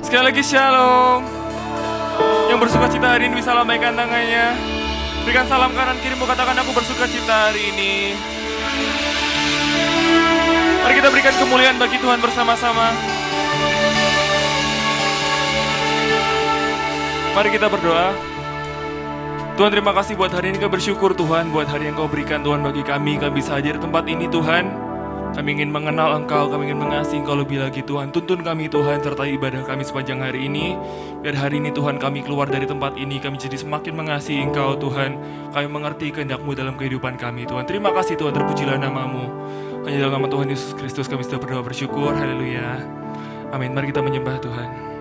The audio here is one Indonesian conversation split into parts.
Sekali lagi shalom. Yang bersuka cita hari ini bisa lambaikan tangannya. Berikan salam kanan kiri, mau katakan aku bersuka cita hari ini. Mari kita berikan kemuliaan bagi Tuhan bersama-sama. Mari kita berdoa. Tuhan, terima kasih buat hari ini. Kami bersyukur Tuhan buat hari yang Kau berikan Tuhan bagi kami. Kami bisa hadir di tempat ini Tuhan. Kami ingin mengenal Engkau, kami ingin mengasihi Engkau lebih lagi Tuhan. Tuntun kami Tuhan, sertai ibadah kami sepanjang hari ini. Biar hari ini Tuhan kami keluar dari tempat ini, kami jadi semakin mengasihi Engkau Tuhan. Kami mengerti kehendak-Mu dalam kehidupan kami Tuhan. Terima kasih Tuhan, terpujilah nama-Mu. Hanya dalam nama Tuhan Yesus Kristus kami sudah berdoa bersyukur. Haleluya. Amin. Mari kita menyembah Tuhan.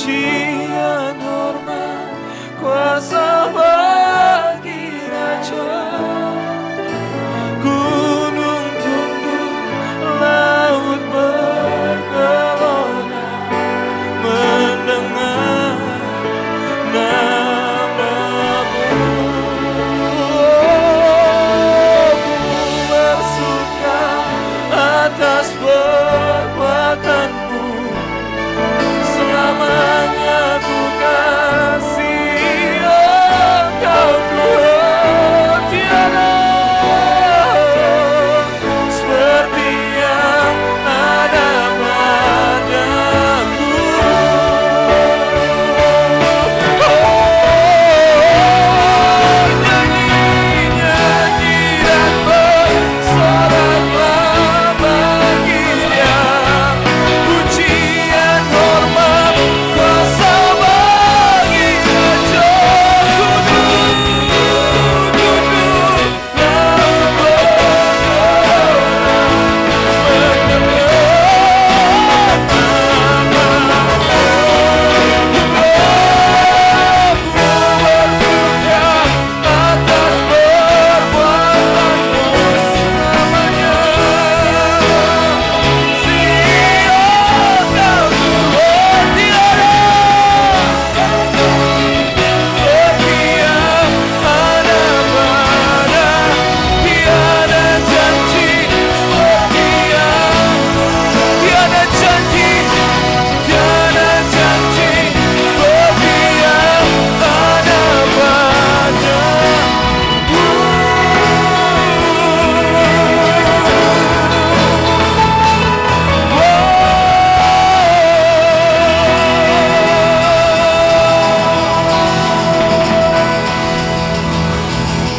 pujian hormat kuasa bagi Raja. Gunung tunduk, laut bergelora mendengar namamu. Ku bersuka atas perbuatanmu, selamanya ku kasih Engkau Tuhan. Tiada seperti yang ada padaku. Nyanyi dan bersoraklah baginya, pujian hormat kuasa bagi Raja.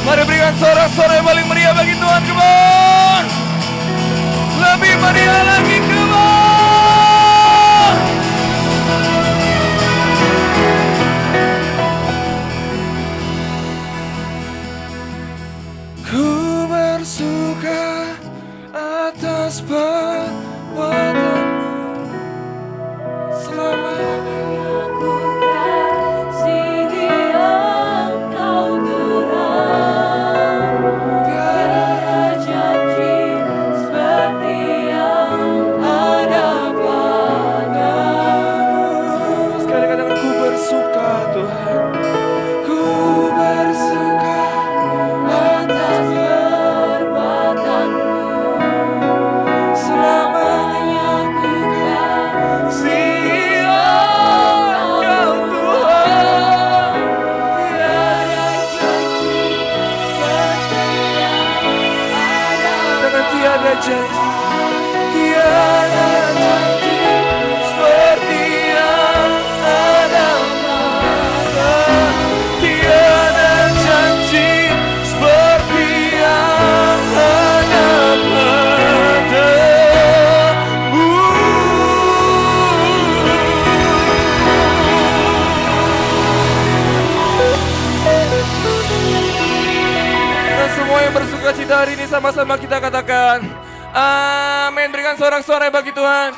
Mari berikan sorak-sorai yang paling meriah bagi Tuhan, come on. Lebih meriah lagi, come on. Ku bersuka atas perbuatanmu, selamanya ku kasihi Engkau Tuhan. Tiada janji seperti yang ada padamu. sekali katakan ku bersuka Tuhan. Ku bersuka Atas perbuatanmu, selamanya ku kasih Engkau Tuhan. tiada janji seperti yang ada Katakan tiada janji, tiada janji seperti yang ada padamu. Tiada janji seperti yang ada padamu. Dan semua yang bersuka cita hari ini sama-sama kita katakan amin. Berikan sorak-sorai bagi Tuhan.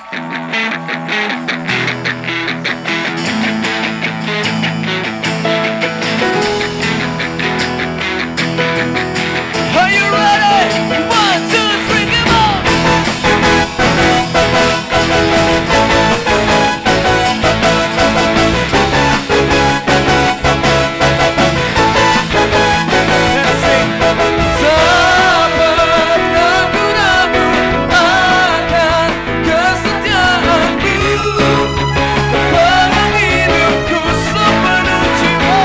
Are you ready? 1, 2, 3, come on! Let's sing. Tak pernah ku ragu akan kesetiaanmu, kepegang hidupku sepenuh jiwa.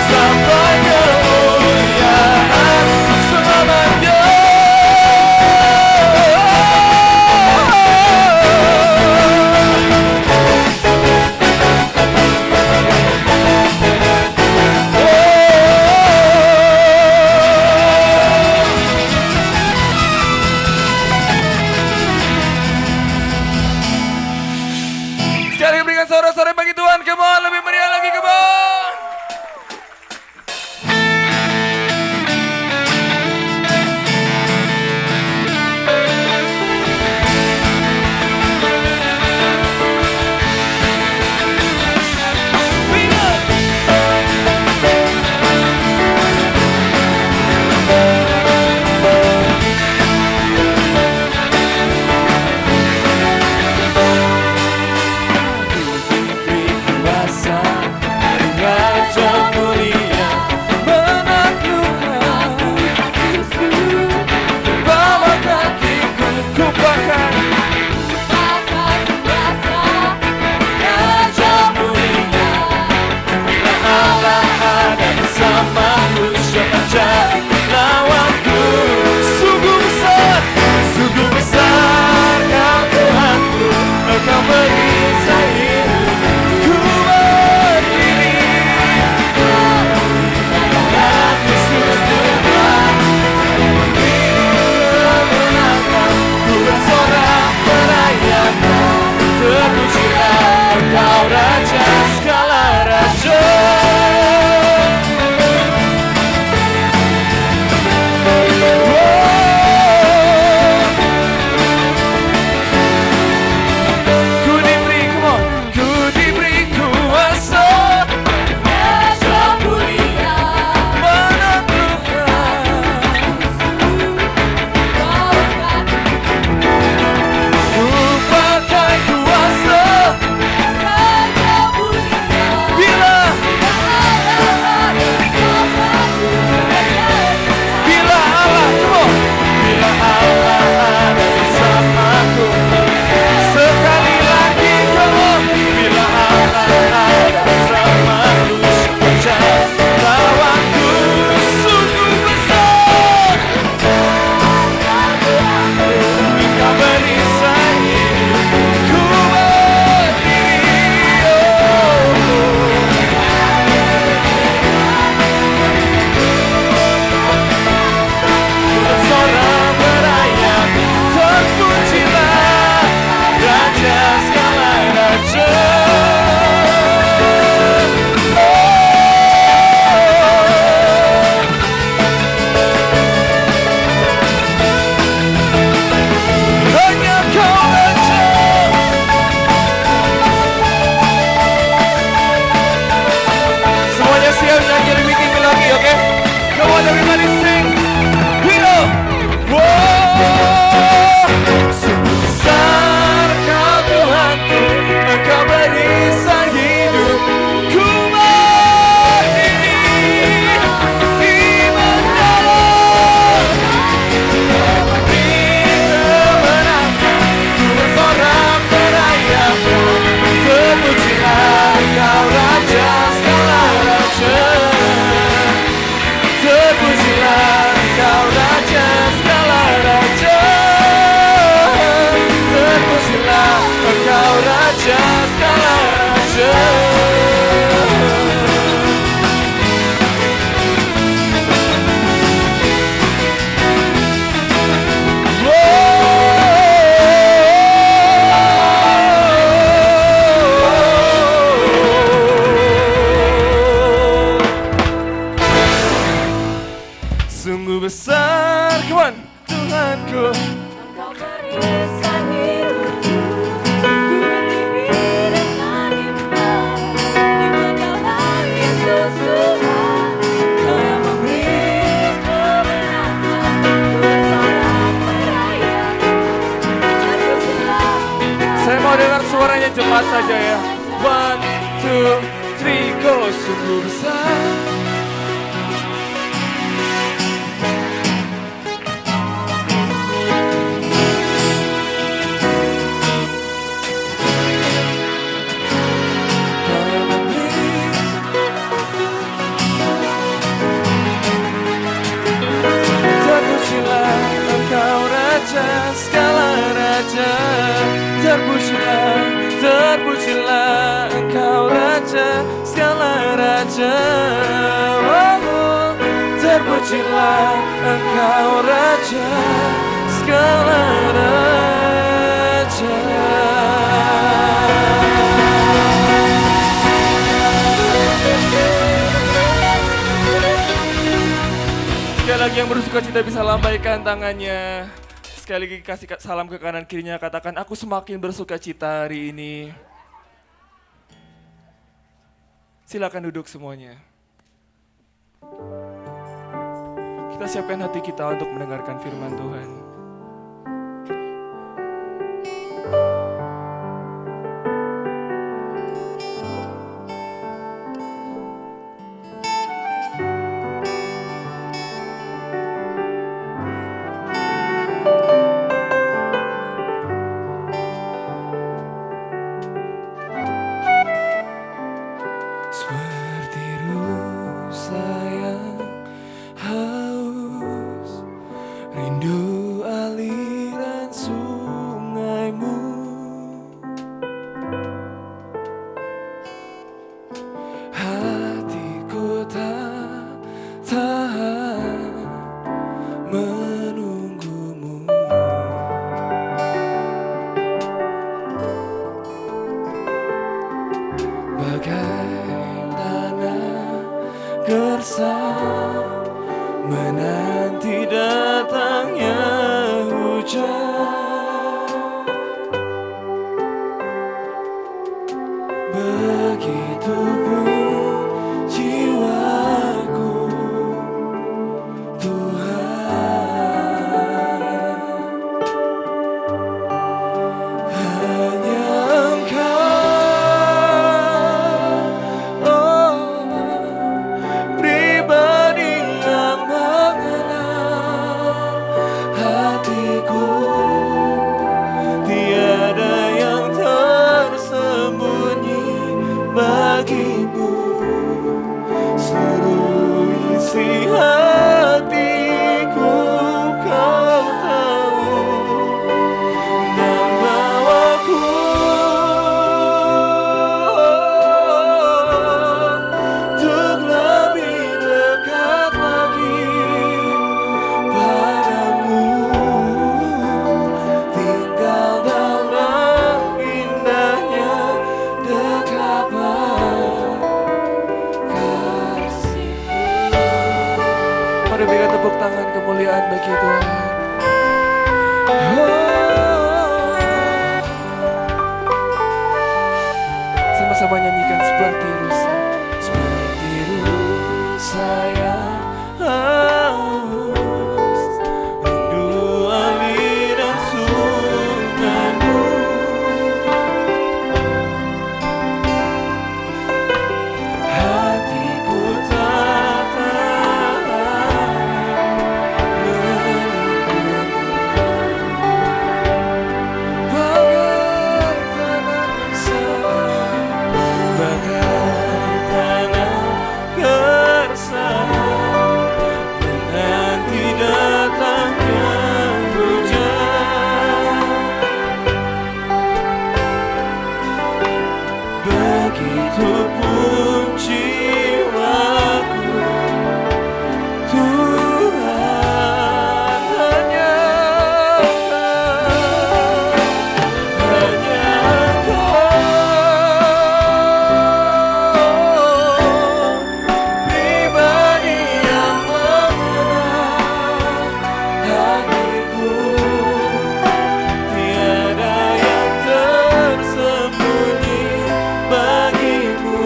Sampai kemuliaan selamanya. dengar suaranya cepat saja ya. 1, 2, 3, go. Sungguh besar. Terpujilah Engkau Raja, segala raja. Terpujilah, terpujilah Engkau Raja, segala raja. Oh, terpujilah Engkau Raja, segala raja. Sekali lagi yang bersuka cita bisa lambaikan tangannya. Sekali lagi kasih salam ke kanan kirinya, katakan aku semakin bersuka cita hari ini. Silakan duduk semuanya. Kita siapkan hati kita untuk mendengarkan firman Tuhan. Seperti rusa yang haus, rindu aliran sungaimu. Hatiku tak tahan menunggumu. Bagai tanah gersang menanti datangnya hujan, begitupun jiwaku Tuhan. Hanya Engkau, pribadi yang mengenal hatiku. Tiada yang tersembunyi bagimu. Seluruh isi hatiku Kau tahu, dan bawaku untuk lebih dekat lagi padamu. Tinggal dalam indahnya dekapan kasih-Mu. Mari berikan tepuk tangan kemuliaan bagi Tuhan. Sama-sama nyanyikan seperti rusa, seperti rusa yang haus, rindu aliran sungaimu. Hatiku tak tahan menunggumu. Bagai tanah gersang menanti datangnya hujan, begitupun jiwaku Tuhan. Hanya pribadi yang mengenal hatiku. Tiada yang tersembunyi bagimu.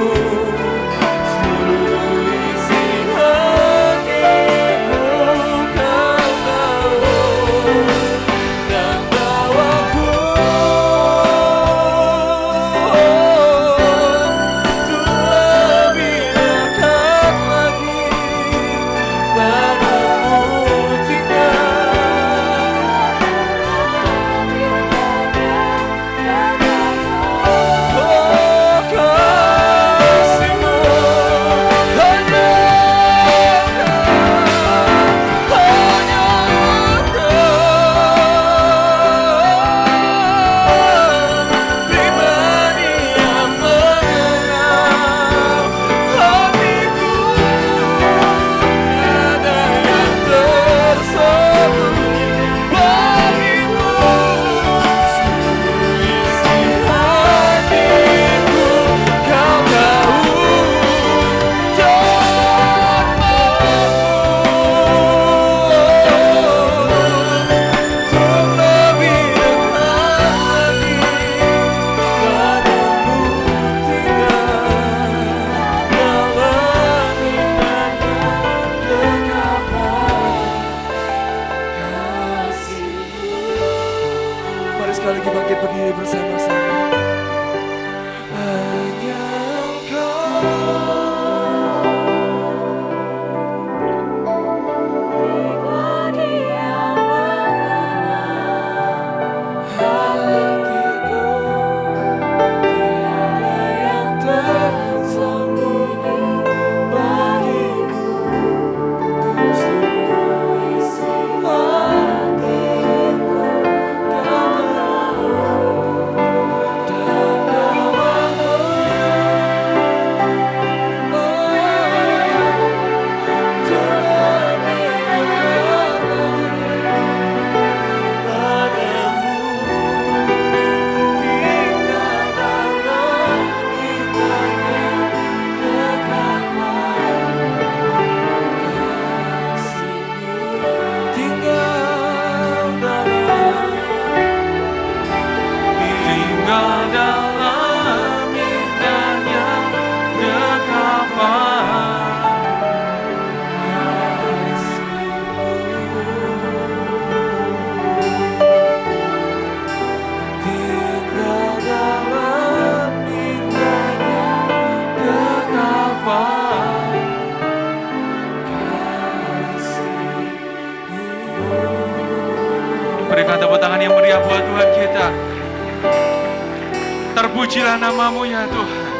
Terpujilah namamu ya Tuhan.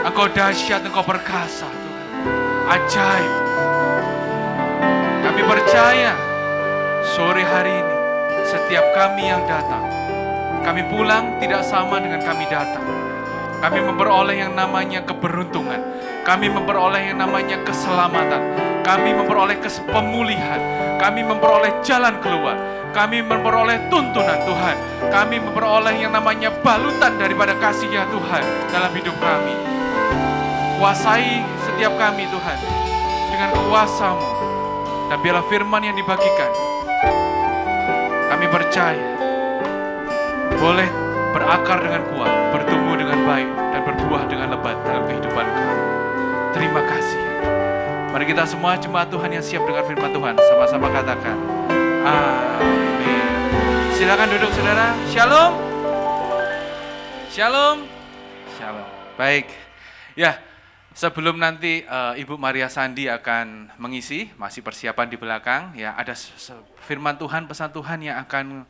Engkau dahsyat, Engkau perkasa Tuhan. Ajaib. Kami percaya sore hari ini setiap kami yang datang, kami pulang tidak sama dengan kami datang. Kami memperoleh yang namanya keberuntungan. Kami memperoleh yang namanya keselamatan. Kami memperoleh pemulihan. Kami memperoleh jalan keluar. Kami memperoleh tuntunan Tuhan. Kami memperoleh yang namanya balutan daripada kasih ya Tuhan dalam hidup kami. Kuasai setiap kami Tuhan dengan kuasa-Mu. Dan biarlah firman yang dibagikan, kami percaya boleh berakar dengan kuat, bertumbuh dengan baik, dan berbuah dengan lebat dalam kehidupan kami. Terima kasih. Mari kita semua jemaat Tuhan yang siap dengan firman Tuhan, sama-sama katakan, amin. Silakan duduk saudara. Shalom. Shalom. Shalom. Baik. Ya, sebelum nanti Ibu Maria Sandi akan mengisi, masih persiapan di belakang, ya ada firman Tuhan, pesan Tuhan yang akan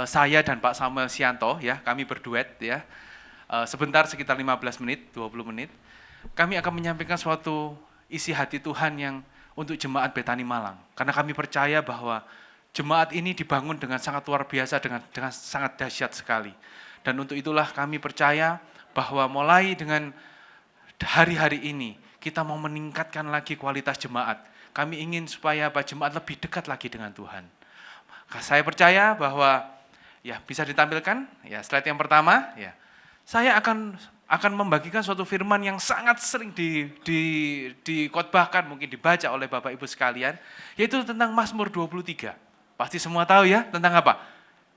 saya dan Pak Samuel Sianto, ya kami berduet, ya sebentar sekitar 15 menit, 20 menit, kami akan menyampaikan suatu isi hati Tuhan yang untuk jemaat Betani Malang, karena kami percaya bahwa jemaat ini dibangun dengan sangat luar biasa, dengan sangat dahsyat sekali, dan untuk itulah kami percaya bahwa mulai dengan hari-hari ini kita mau meningkatkan lagi kualitas jemaat. Kami ingin supaya jemaat lebih dekat lagi dengan Tuhan. Saya percaya bahwa ya bisa ditampilkan ya slide yang pertama ya. Saya akan membagikan suatu firman yang sangat sering dikotbahkan, mungkin dibaca oleh Bapak Ibu sekalian, yaitu tentang Mazmur 23. Pasti semua tahu ya tentang apa?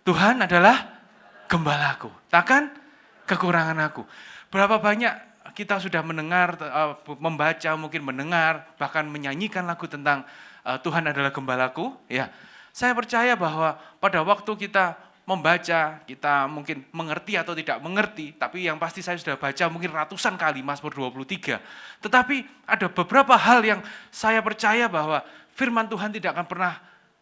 Tuhan adalah gembalaku, takkan kekurangan aku. Berapa banyak kita sudah mendengar, membaca, mungkin mendengar, bahkan menyanyikan lagu tentang Tuhan adalah gembalaku. Ya, saya percaya bahwa pada waktu kita membaca, kita mungkin mengerti atau tidak mengerti, tapi yang pasti saya sudah baca mungkin ratusan kali Mazmur 23. Tetapi ada beberapa hal yang saya percaya bahwa firman Tuhan tidak akan pernah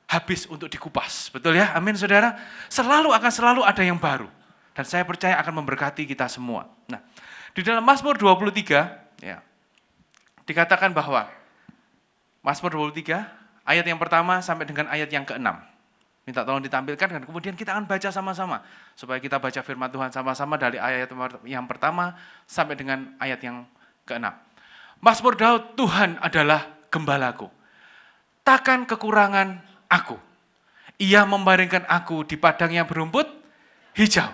habis untuk dikupas. Betul ya? Amin saudara. Akan selalu ada yang baru. Dan saya percaya akan memberkati kita semua. Nah, di dalam Mazmur 23, ya, dikatakan bahwa Mazmur 23, ayat yang pertama sampai dengan ayat yang ke-6. Minta tolong ditampilkan dan kemudian kita akan baca sama-sama. Supaya kita baca firman Tuhan sama-sama dari ayat yang pertama sampai dengan ayat yang ke-6. Mazmur Daud, Tuhan adalah gembalaku. Takkan kekurangan aku. Ia membaringkan aku di padang yang berumput hijau.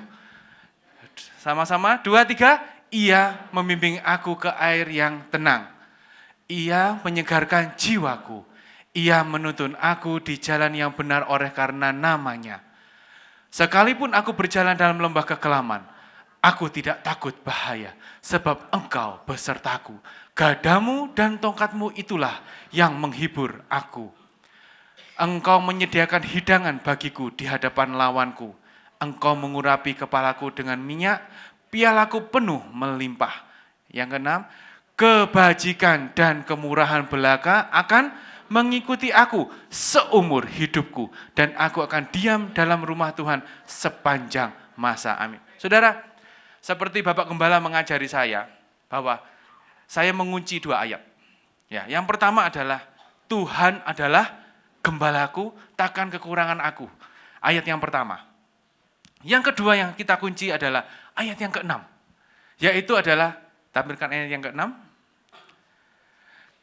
Sama-sama, 2, 3. Ia membimbing aku ke air yang tenang. Ia menyegarkan jiwaku. Ia menuntun aku di jalan yang benar oleh karena namanya. Sekalipun aku berjalan dalam lembah kekelaman, aku tidak takut bahaya, sebab Engkau besertaku. Gadamu dan tongkatmu itulah yang menghibur aku. Engkau menyediakan hidangan bagiku di hadapan lawanku. Engkau mengurapi kepalaku dengan minyak, pialaku penuh melimpah. Yang keenam, kebajikan dan kemurahan belaka akan mengikuti aku seumur hidupku. Dan aku akan diam dalam rumah Tuhan sepanjang masa. Amin. Saudara, seperti Bapak Gembala mengajari saya, bahwa saya mengunci 2 ayat. Ya, yang pertama adalah, Tuhan adalah gembalaku, takkan kekurangan aku. Ayat yang pertama. Yang kedua yang kita kunci adalah ayat yang ke-6. Yaitu adalah, tampilkan ayat yang ke-6.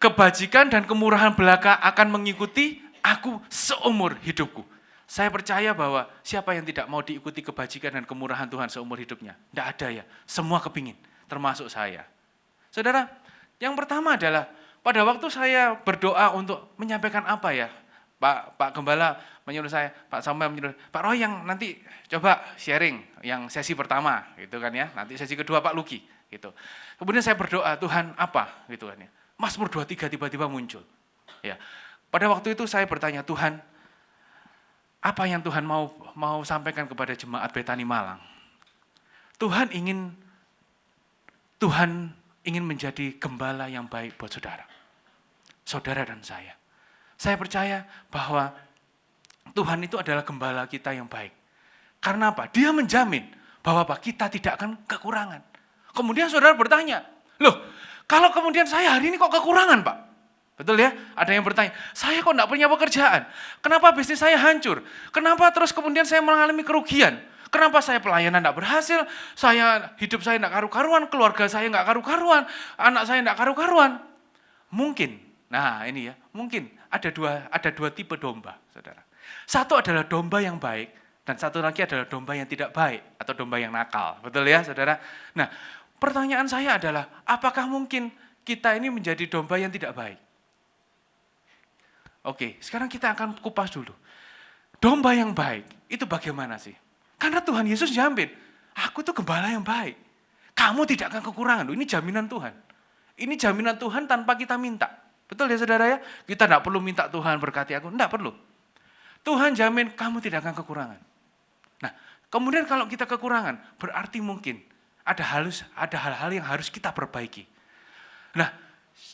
Kebajikan dan kemurahan belaka akan mengikuti aku seumur hidupku. Saya percaya bahwa siapa yang tidak mau diikuti kebajikan dan kemurahan Tuhan seumur hidupnya? Tidak ada ya, semua kepingin, termasuk saya. Saudara, yang pertama adalah pada waktu saya berdoa untuk menyampaikan apa ya, Pak Gembala menyuruh saya, Pak Samuel menyuruh, Pak Roy yang nanti coba sharing yang sesi pertama, gitu kan ya. Nanti sesi kedua Pak Luki, gitu. Kemudian saya berdoa, Tuhan apa, gitu kan ya. Mazmur 23 tiba-tiba muncul. Ya. Pada waktu itu saya bertanya, Tuhan, apa yang Tuhan mau sampaikan kepada jemaat Betani Malang? Tuhan ingin menjadi gembala yang baik buat saudara dan saya. Saya percaya bahwa Tuhan itu adalah gembala kita yang baik. Karena apa? Dia menjamin bahwa apa? Kita tidak akan kekurangan. Kemudian saudara bertanya, loh kalau kemudian saya hari ini kok kekurangan Pak? Betul ya? Ada yang bertanya, saya kok enggak punya pekerjaan? Kenapa bisnis saya hancur? Kenapa terus kemudian saya mengalami kerugian? Kenapa saya pelayanan enggak berhasil? Hidup saya enggak karu-karuan, keluarga saya enggak karu-karuan, anak saya enggak karu-karuan. Mungkin, nah ini ya, mungkin ada dua tipe domba, saudara. Satu adalah domba yang baik, dan satu lagi adalah domba yang tidak baik, atau domba yang nakal. Betul ya, saudara? Nah, pertanyaan saya adalah, apakah mungkin kita ini menjadi domba yang tidak baik? Oke, sekarang kita akan kupas dulu. Domba yang baik, itu bagaimana sih? Karena Tuhan Yesus jamin, aku tuh gembala yang baik. Kamu tidak akan kekurangan, ini jaminan Tuhan. Ini jaminan Tuhan tanpa kita minta. Betul ya saudara ya? Kita tidak perlu minta Tuhan berkati aku, tidak perlu. Tuhan jamin kamu tidak akan kekurangan. Nah, kemudian kalau kita kekurangan, berarti mungkin ada hal-hal yang harus kita perbaiki. Nah,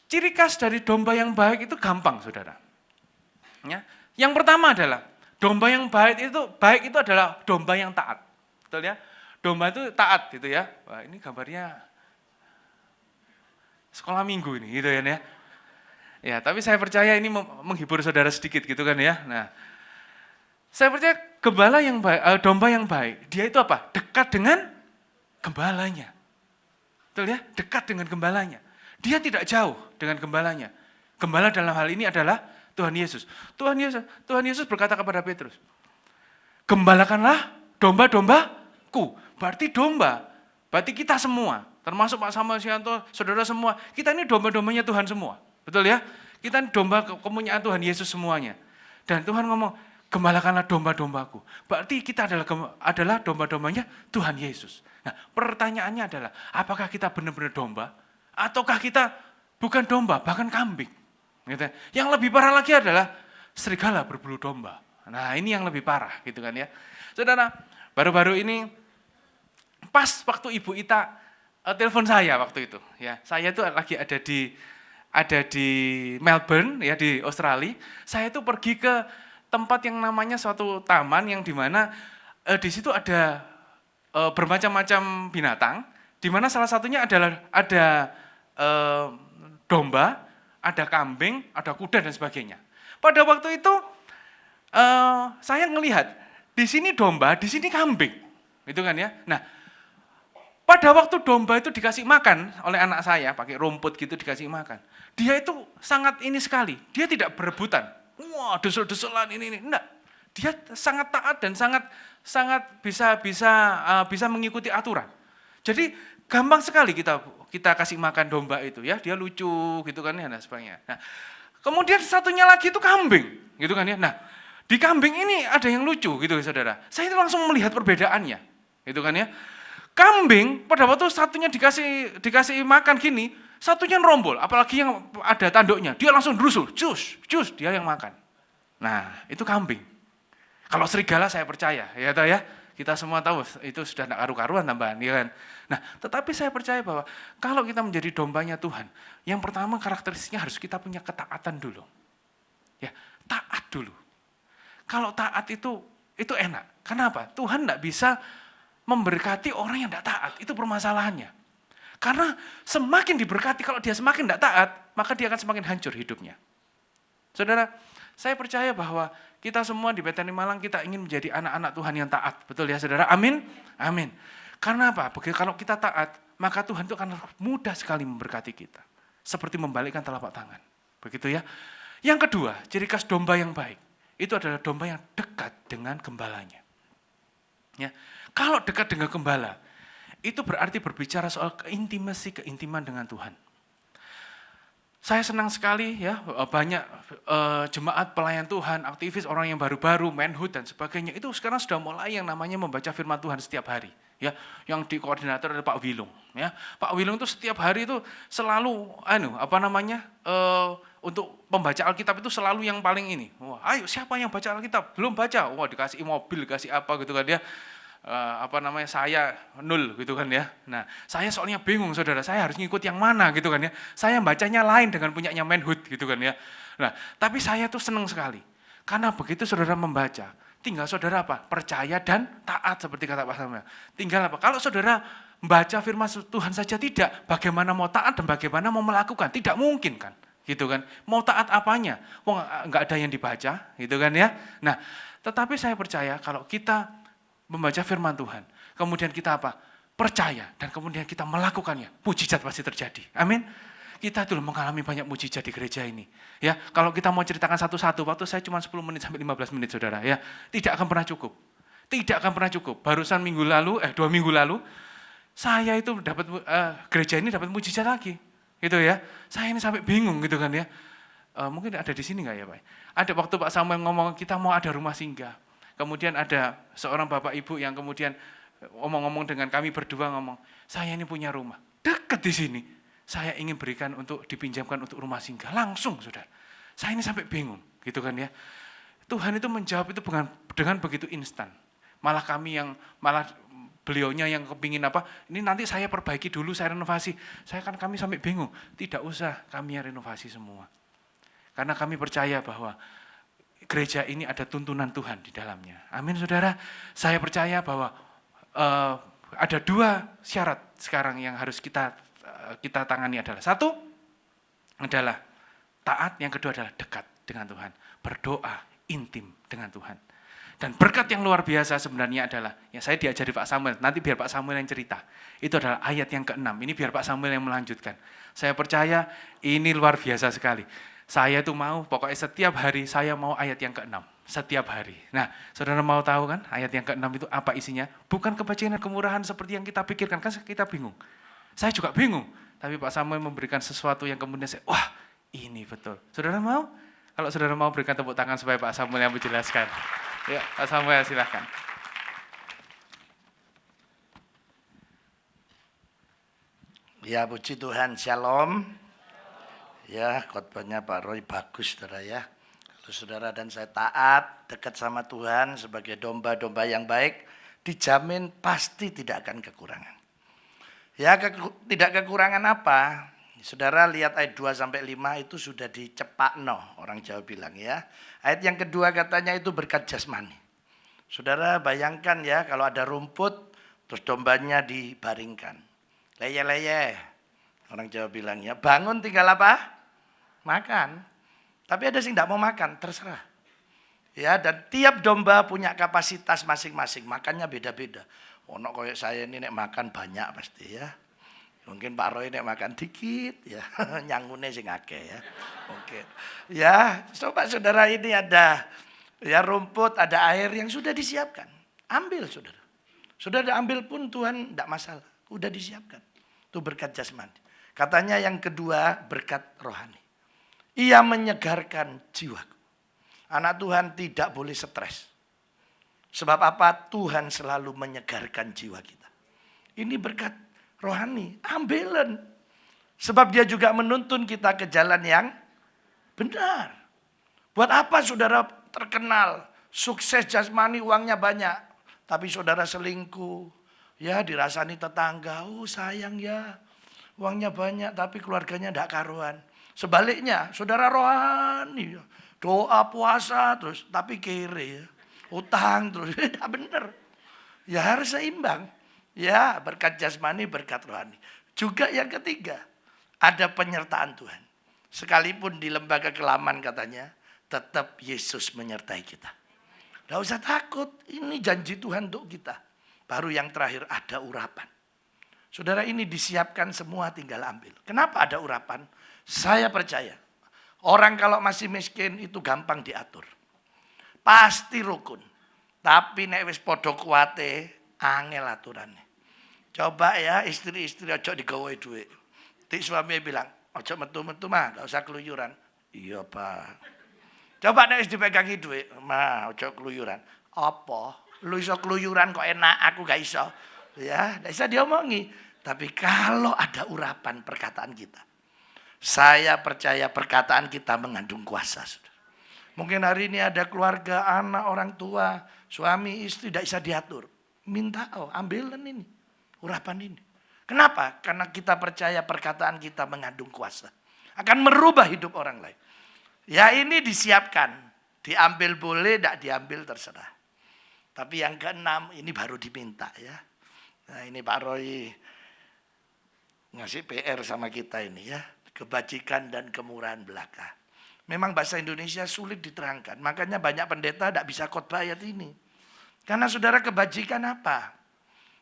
ciri khas dari domba yang baik itu gampang saudara. Ya. Yang pertama adalah, domba yang baik itu adalah domba yang taat. Betul ya? Domba itu taat gitu ya. Wah, ini gambarnya sekolah minggu ini gitu ya. Ya, tapi saya percaya ini menghibur saudara sedikit gitu kan ya. Nah, saya percaya gembala yang baik, domba yang baik, dia itu apa? Dekat dengan gembalanya. Betul ya? Dekat dengan gembalanya. Dia tidak jauh dengan gembalanya. Gembala dalam hal ini adalah Tuhan Yesus. Tuhan Yesus berkata kepada Petrus, gembalakanlah domba-dombaku. Berarti domba, berarti kita semua, termasuk Pak Samuel Sianto, saudara semua, kita ini domba-dombanya Tuhan semua. Betul ya? Kita ini domba kepunyaan Tuhan Yesus semuanya. Dan Tuhan ngomong, gembalakanlah domba-dombaku. Berarti kita adalah domba-dombanya Tuhan Yesus. Nah, pertanyaannya adalah, apakah kita benar-benar domba? Ataukah kita bukan domba, bahkan kambing? Gitu. Yang lebih parah lagi adalah serigala berbulu domba. Nah, ini yang lebih parah gitu kan ya. Saudara, baru-baru ini pas waktu Ibu Ita telepon saya waktu itu, ya. Saya itu lagi ada di Melbourne ya, di Australia. Saya itu pergi ke tempat yang namanya suatu taman yang dimana di situ ada bermacam-macam binatang, di mana salah satunya adalah ada domba, ada kambing, ada kuda dan sebagainya. Pada waktu itu saya ngelihat di sini domba, di sini kambing, gitu kan ya. Nah, pada waktu domba itu dikasih makan oleh anak saya, pakai rumput gitu dikasih makan. Dia itu sangat ini sekali, dia tidak berebutan. Wah, desul-desulan ini, enggak. Dia sangat taat dan sangat bisa mengikuti aturan. Jadi gampang sekali kita kasih makan domba itu ya, dia lucu gitu kan ya, dan sebagainya. Nah, kemudian satunya lagi itu kambing, gitu kan ya. Nah, di kambing ini ada yang lucu gitu saudara. Saya itu langsung melihat perbedaannya, gitu kan ya. Kambing pada waktu satunya dikasih makan gini, satunya nerombol, apalagi yang ada tanduknya, dia langsung drusul, cus, dia yang makan. Nah, itu kambing. Kalau serigala saya percaya, ya tahu ya, kita semua tahu itu sudah tidak karu-karuan tambahan, ya kan. Nah, tetapi saya percaya bahwa kalau kita menjadi dombanya Tuhan, yang pertama karakteristiknya harus kita punya ketaatan dulu. Ya, taat dulu. Kalau taat itu enak. Kenapa? Tuhan tidak bisa memberkati orang yang tidak taat, itu permasalahannya. Karena semakin diberkati, kalau dia semakin tidak taat, maka dia akan semakin hancur hidupnya. Saudara, saya percaya bahwa kita semua di Betani Malang, kita ingin menjadi anak-anak Tuhan yang taat. Betul ya saudara? Amin? Amin. Karena apa? Kalau kita taat, maka Tuhan itu akan mudah sekali memberkati kita. Seperti membalikkan telapak tangan. Begitu ya. Yang kedua, ciri khas domba yang baik, itu adalah domba yang dekat dengan gembalanya. Ya. Kalau dekat dengan gembala, itu berarti berbicara soal keintiman dengan Tuhan. Saya senang sekali ya, banyak jemaat pelayan Tuhan, aktivis, orang yang baru-baru, manhood dan sebagainya, itu sekarang sudah mulai yang namanya membaca firman Tuhan setiap hari. Ya, yang dikoordinator adalah Pak Wilung. Ya, Pak Wilung itu setiap hari itu selalu untuk membaca Alkitab itu selalu yang paling ini. Wah, ayo siapa yang baca Alkitab? Belum baca. Wah, dikasih mobil, dikasih apa gitu kan dia. Saya 0 gitu kan ya. Nah, saya soalnya bingung saudara, saya harus ngikut yang mana gitu kan ya. Saya bacanya lain dengan punyanya manhood gitu kan ya. Nah, tapi saya tuh senang sekali. Karena begitu saudara membaca, Tinggal saudara apa? Percaya dan taat seperti kata Pak Samuel. Tinggal apa? Kalau saudara membaca firman Tuhan saja tidak, bagaimana mau taat dan bagaimana mau melakukan? Tidak mungkin kan? Gitu kan? Mau taat apanya? Wong enggak ada yang dibaca, gitu kan ya. Nah, tetapi saya percaya kalau kita membaca firman Tuhan, kemudian kita apa? Percaya dan kemudian kita melakukannya, mujizat pasti terjadi. Amin. Kita dulu mengalami banyak mujizat di gereja ini. Ya, kalau kita mau ceritakan satu-satu, waktu saya cuma 10 menit sampai 15 menit, saudara. Ya, tidak akan pernah cukup. Tidak akan pernah cukup. Barusan 2 minggu lalu, saya itu dapat gereja ini dapat mujizat lagi, gitu ya. Saya ini sampai bingung, gitu kan ya. Mungkin ada di sini nggak ya, Pak? Ada waktu Pak Samuel ngomong kita mau ada rumah singgah. Kemudian ada seorang bapak ibu yang kemudian ngomong-ngomong dengan kami berdua ngomong, saya ini punya rumah dekat di sini. Saya ingin berikan untuk dipinjamkan untuk rumah singgah. Langsung, saudara. Saya ini sampai bingung, gitu kan ya. Tuhan itu menjawab itu dengan begitu instan. Malah beliaunya yang kepingin apa, ini nanti saya perbaiki dulu, saya renovasi. Kami sampai bingung. Tidak usah kami yang renovasi semua. Karena kami percaya bahwa gereja ini ada tuntunan Tuhan di dalamnya. Amin, saudara. Saya percaya bahwa ada 2 syarat sekarang yang harus kita tangani adalah, satu adalah taat, yang kedua adalah dekat dengan Tuhan, berdoa intim dengan Tuhan. Dan berkat yang luar biasa sebenarnya adalah, yang saya diajari Pak Samuel, nanti biar Pak Samuel yang cerita, itu adalah ayat yang ke-6, ini biar Pak Samuel yang melanjutkan. Saya percaya ini luar biasa sekali. Saya itu mau, pokoknya setiap hari saya mau ayat yang ke-6, setiap hari. Nah, saudara mau tahu kan ayat yang ke-6 itu apa isinya? Bukan kebajikan dan kemurahan seperti yang kita pikirkan, kan kita bingung. Saya juga bingung, tapi Pak Samuel memberikan sesuatu yang kemudian wah ini betul. Saudara mau? Kalau saudara mau berikan tepuk tangan supaya Pak Samuel yang menjelaskan. Ya, Pak Samuel silahkan. Ya, puji Tuhan, shalom. Ya, khotbahnya Pak Roy bagus, saudara ya. Kalau saudara dan saya taat, dekat sama Tuhan sebagai domba-domba yang baik, dijamin pasti tidak akan kekurangan. Ya, tidak kekurangan apa? Saudara lihat ayat 2-5 itu sudah dicepakno, orang Jawa bilang ya. Ayat yang kedua katanya itu berkat jasmani. Saudara bayangkan ya, kalau ada rumput, terus dombanya dibaringkan. Leye-leye, orang Jawa bilang ya. Bangun tinggal apa? Makan. Tapi ada sih tidak mau makan, terserah. Ya, dan tiap domba punya kapasitas masing-masing, makannya beda-beda. Ono koyo saya ini nek makan banyak pasti ya. Mungkin Pak Roy nek makan dikit ya, nyangune sing akeh ya. Oke. Ya, coba saudara ini ada ya rumput, ada air yang sudah disiapkan. Ambil saudara. Sudah ambil pun Tuhan tidak masalah, sudah disiapkan. Itu berkat jasmani. Katanya yang kedua berkat rohani. Ia menyegarkan jiwaku. Anak Tuhan tidak boleh stres. Sebab apa? Tuhan selalu menyegarkan jiwa kita. Ini berkat rohani, ambilan. Sebab dia juga menuntun kita ke jalan yang benar. Buat apa saudara terkenal, sukses jasmani, uangnya banyak. Tapi saudara selingkuh, ya dirasani tetangga, oh sayang ya, uangnya banyak tapi keluarganya tidak karuan. Sebaliknya, saudara rohani, doa puasa terus, tapi kere ya. Utang terus, tidak benar. Ya harus seimbang. Ya berkat jasmani, berkat rohani. Juga yang ketiga, ada penyertaan Tuhan. Sekalipun di lembaga kelaman katanya, tetap Yesus menyertai kita. Tidak usah takut, ini janji Tuhan untuk kita. Baru yang terakhir ada urapan. Saudara ini disiapkan semua tinggal ambil. Kenapa ada urapan? Saya percaya, orang kalau masih miskin itu gampang diatur. Pasti rukun. Tapi nek wis padha kuwate angel aturannya. Coba ya istri-istri ojo digawe duit. Tik suami bilang, ojo metu-metu mah, gak usah keluyuran. Iya, Pak. Coba nek wis dipegangi duit, mah ojo keluyuran. Apa? Lu iso keluyuran kok enak, aku gak iso. Ya, gak bisa diomongi. Tapi kalau ada urapan perkataan kita, saya percaya perkataan kita mengandung kuasa. Mungkin hari ini ada keluarga, anak, orang tua, suami, istri tidak bisa diatur. Minta, ambilan ini, urapan ini. Kenapa? Karena kita percaya perkataan kita mengandung kuasa. Akan merubah hidup orang lain. Ya ini disiapkan. Diambil boleh, tidak diambil terserah. Tapi yang keenam ini baru diminta ya. Nah ini Pak Roy ngasih PR sama kita ini ya. Kebajikan dan kemurahan belaka. Memang bahasa Indonesia sulit diterangkan. Makanya banyak pendeta tidak bisa khotbah ayat ini. Karena saudara kebajikan apa?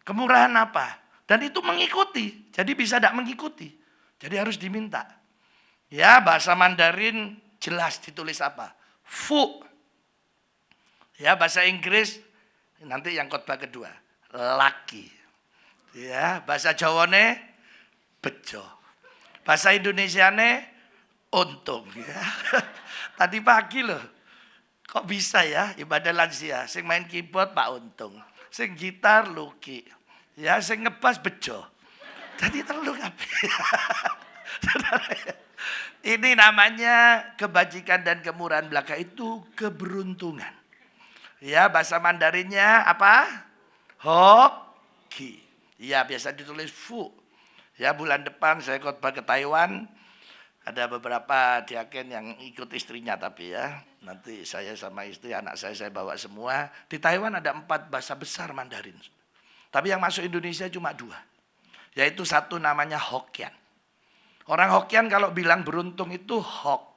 Kemurahan apa? Dan itu mengikuti. Jadi bisa tidak mengikuti. Jadi harus diminta. Ya bahasa Mandarin jelas ditulis apa? Fu. Ya bahasa Inggris nanti yang khotbah kedua. Laki. Ya bahasa Jawane bejo. Bahasa Indonesiane untung. Ya. Tadi pagi loh. Kok bisa ya ibadah lansia. Sing main keyboard Pak Untung. Sing gitar Luki. Ya sing ngebas bejo. Jadi terlalu kabeh. Ini namanya kebajikan dan kemurahan belaka itu keberuntungan. Ya bahasa Mandarinnya apa? Hoki. Ya biasa ditulis fu. Ya bulan depan saya khotbah ke Taiwan. Ada beberapa diaken yang ikut istrinya tapi ya. Nanti saya sama istri anak saya bawa semua. Di Taiwan ada 4 bahasa besar Mandarin. Tapi yang masuk Indonesia cuma 2. Yaitu satu namanya Hokkien. Orang Hokkien kalau bilang beruntung itu Hok.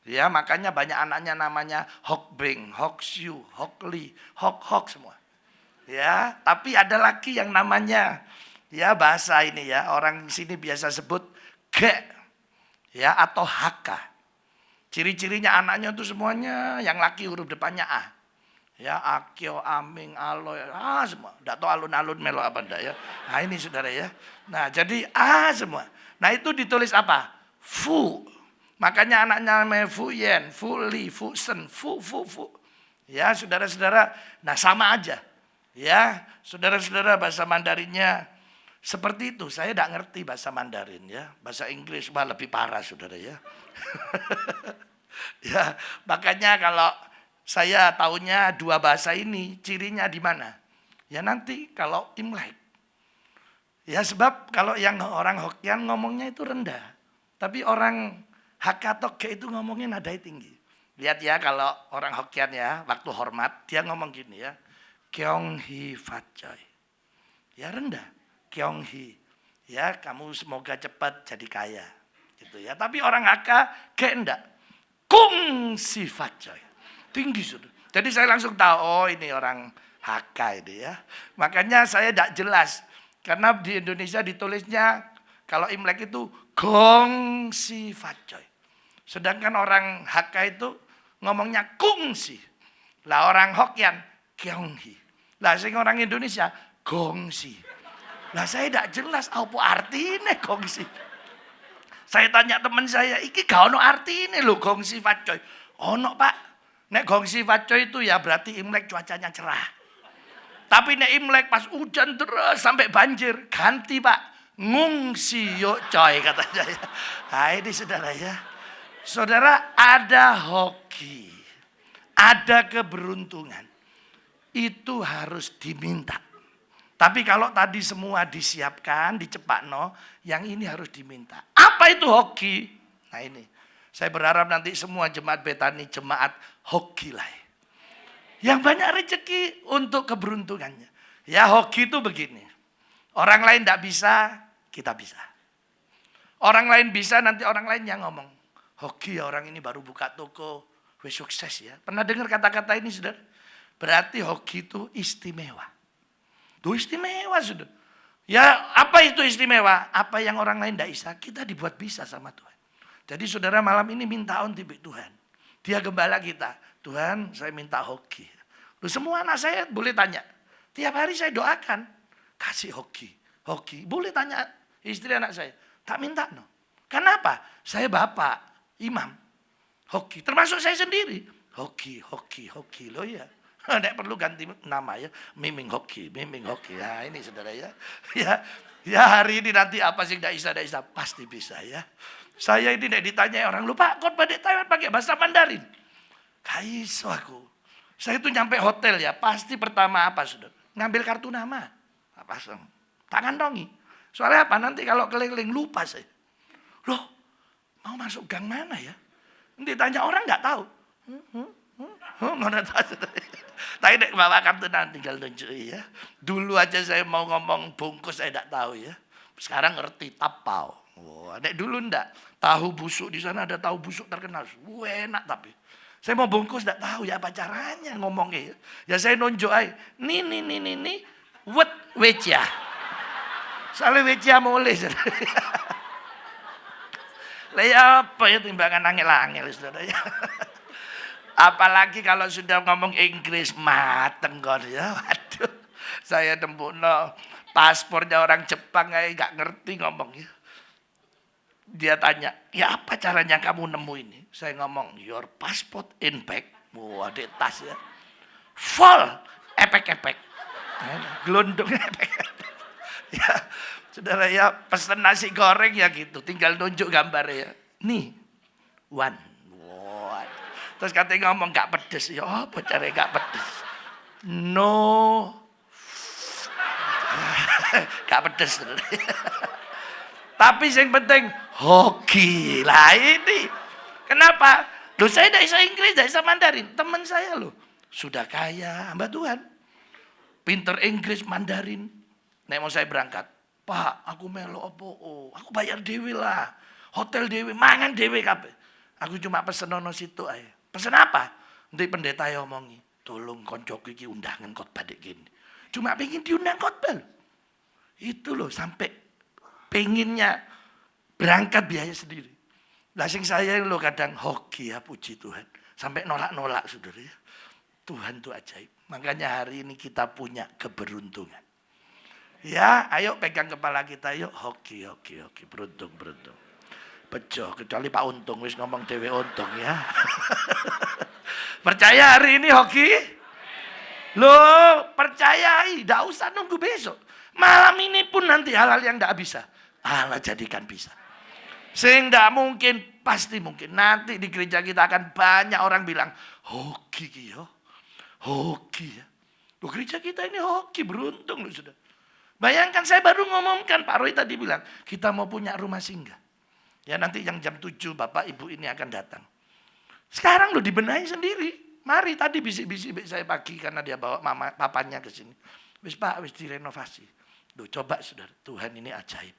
Ya makanya banyak anaknya namanya Hok Beng, Hok Siu, Hok Li, Hok semua. Ya tapi ada lagi yang namanya ya bahasa ini ya orang sini biasa sebut Ge ya atau Haka. Ciri-cirinya anaknya itu semuanya yang laki huruf depannya A. Ya Akio, Aming, Aloy, semua. Tidak tahu alun-alun melo apa enggak ya. Nah ini saudara ya. Nah jadi A semua. Nah itu ditulis apa? Fu. Makanya anaknya namanya Fu Yen, Fu Li, Fu Sen, Fu. Ya saudara-saudara. Nah sama aja. Ya saudara-saudara bahasa Mandarinnya seperti itu. Saya tidak ngerti bahasa Mandarin ya. Bahasa Inggris malah lebih parah saudara ya. Ya makanya kalau saya tahunya 2 bahasa ini cirinya di mana? Ya nanti kalau Imlek. Ya sebab kalau yang orang Hokkien ngomongnya itu rendah. Tapi orang Hakka atau Ge itu ngomongnya nadanya tinggi. Lihat ya kalau orang Hokkien ya waktu hormat dia ngomong gini ya. Kyong Hee Fat Choi. Ya rendah. Kyong Hee. Ya kamu semoga cepat jadi kaya. Gitu ya. Tapi orang Hakka Ge enggak. Kung Si Fat Choi. Tinggi sudah. Jadi saya langsung tahu, oh ini orang Hakka ini ya. Makanya saya tidak jelas. Karena di Indonesia ditulisnya, kalau Imlek itu Gong Si Fat Choi. Sedangkan orang Hakka itu ngomongnya Kungsi. Lah orang Hokkien, Kyonghi. Lah sing orang Indonesia, Gongsi. Lah saya tidak jelas, apa artinya Gongsi. Saya tanya teman saya, iki gak ono artinya loh Gongsi Fat Choi. Ono Pak. Nek Gongsi Fat Choi itu ya berarti Imlek cuacanya cerah. Tapi nek Imlek pas hujan terus sampai banjir, ganti Pak. Ngungsi yuk coy katanya ya. Nah ini saudara ya. Saudara ada hoki. Ada keberuntungan. Itu harus diminta. Tapi kalau tadi semua disiapkan, dicepakno, yang ini harus diminta. Apa itu hoki? Nah ini. Saya berharap nanti semua jemaat Betani, jemaat hoki lah. Yang banyak rezeki untuk keberuntungannya. Ya hoki itu begini. Orang lain tidak bisa, kita bisa. Orang lain bisa, nanti orang lain yang ngomong. Hoki ya orang ini baru buka toko, wes sukses ya. Pernah dengar kata-kata ini saudara? Berarti hoki itu istimewa. Itu istimewa sudah. Ya apa itu istimewa? Apa yang orang lain tidak bisa, kita dibuat bisa sama Tuhan. Jadi saudara malam ini minta on tipe Tuhan. Dia gembala kita. Tuhan saya minta hoki. Loh, semua anak saya boleh tanya. Tiap hari saya doakan. Kasih hoki. Hoki. Boleh tanya istri anak saya. Tak minta no. Kenapa? Saya bapak, imam. Hoki. Termasuk saya sendiri. Hoki. Loh ya. Nek perlu ganti nama ya. Miming hoki. Nah ini saudara ya. Ya hari ini nanti apa sih tidak bisa. Pasti bisa ya. Saya ini tidak ditanya orang. Lupa khotbah di Taiwan pakai bahasa Mandarin. Kaiso aku. Saya itu nyampe hotel ya. Pasti pertama apa saudara? Ngambil kartu nama. Pasang. Tangan dongi. Soalnya apa? Nanti kalau keliling lupa saya. Loh mau masuk gang mana ya? Ditanya orang nggak tahu. Ngono ta. Tapi nek bawa kartu nanti tinggal nunjuki ya. Dulu aja saya mau ngomong bungkus saya enggak tahu ya. Sekarang ngerti tapau. Wah, nek dulu enggak. Tahu busuk di sana ada tahu busuk terkenal. Enak tapi. Saya mau bungkus enggak tahu ya apa caranya ngomongnya. Ya saya nunjuk aja. Nih. Wet wecia. Soalnya wecia mulai. Lah ya apa ya timbangan angel-angel saudara ya. Apalagi kalau sudah ngomong Inggris mateng kon ya. Waduh. Saya nembukno paspornya orang Jepang kayak nggak ngerti ngomong ya. Dia tanya, "Ya apa caranya kamu nemu ini?" Saya ngomong, "Your passport in bag." Wah, di tas ya. Full epek-epek. Gelondong epek-epek. Ya, saudara ya pesen nasi goreng ya gitu, tinggal nunjuk gambarnya ya. Nih, one. Wah. Terus katanya ngomong gak pedes. Ya apa cara gak pedes? No. Gak pedes. Tapi yang penting hoki. Lah ini. Kenapa? Loh saya tidak bisa Inggris, tidak bisa Mandarin. Teman saya loh. Sudah kaya, hamba Tuhan. Pinter Inggris, Mandarin. Nek mau saya berangkat. Pak, aku melo apa? Oh, aku bayar dewe lah. Hotel dewe, mangan dewe kabeh. Aku cuma pesen ono situ ae. Pesen apa? Nanti pendeta ya omongi, tolong koncoku iki undangan khotbah dek gini. Cuma pengen diundang khotbah. Itu loh sampai pengennya berangkat biaya sendiri. Lah sing saya lo kadang hoki ya puji Tuhan. Sampai nolak-nolak saudara ya. Tuhan tuh ajaib. Makanya hari ini kita punya keberuntungan. Ya, ayo pegang kepala kita yuk. Hoki. Beruntung. Bejo, kecuali Pak Untung wis ngomong dewe untung ya. Percaya hari ini hoki? Loh, percayai, tidak usah nunggu besok. Malam ini pun nanti hal-hal yang tidak bisa, Allah jadikan bisa. Sehingga mungkin, pasti mungkin. Nanti di gereja kita akan banyak orang bilang, hoki ya. Hoki ya. Loh, gereja kita ini hoki, beruntung loh sudah. Bayangkan saya baru ngomongkan, Pak Roy tadi bilang, kita mau punya rumah singgah. Ya nanti yang jam 7 Bapak Ibu ini akan datang. Sekarang lo dibenahi sendiri. Mari tadi bisik-bisik saya pagi karena dia bawa papanya ke sini. Wis Pak, wis direnovasi. Loh coba saudara, Tuhan ini ajaib.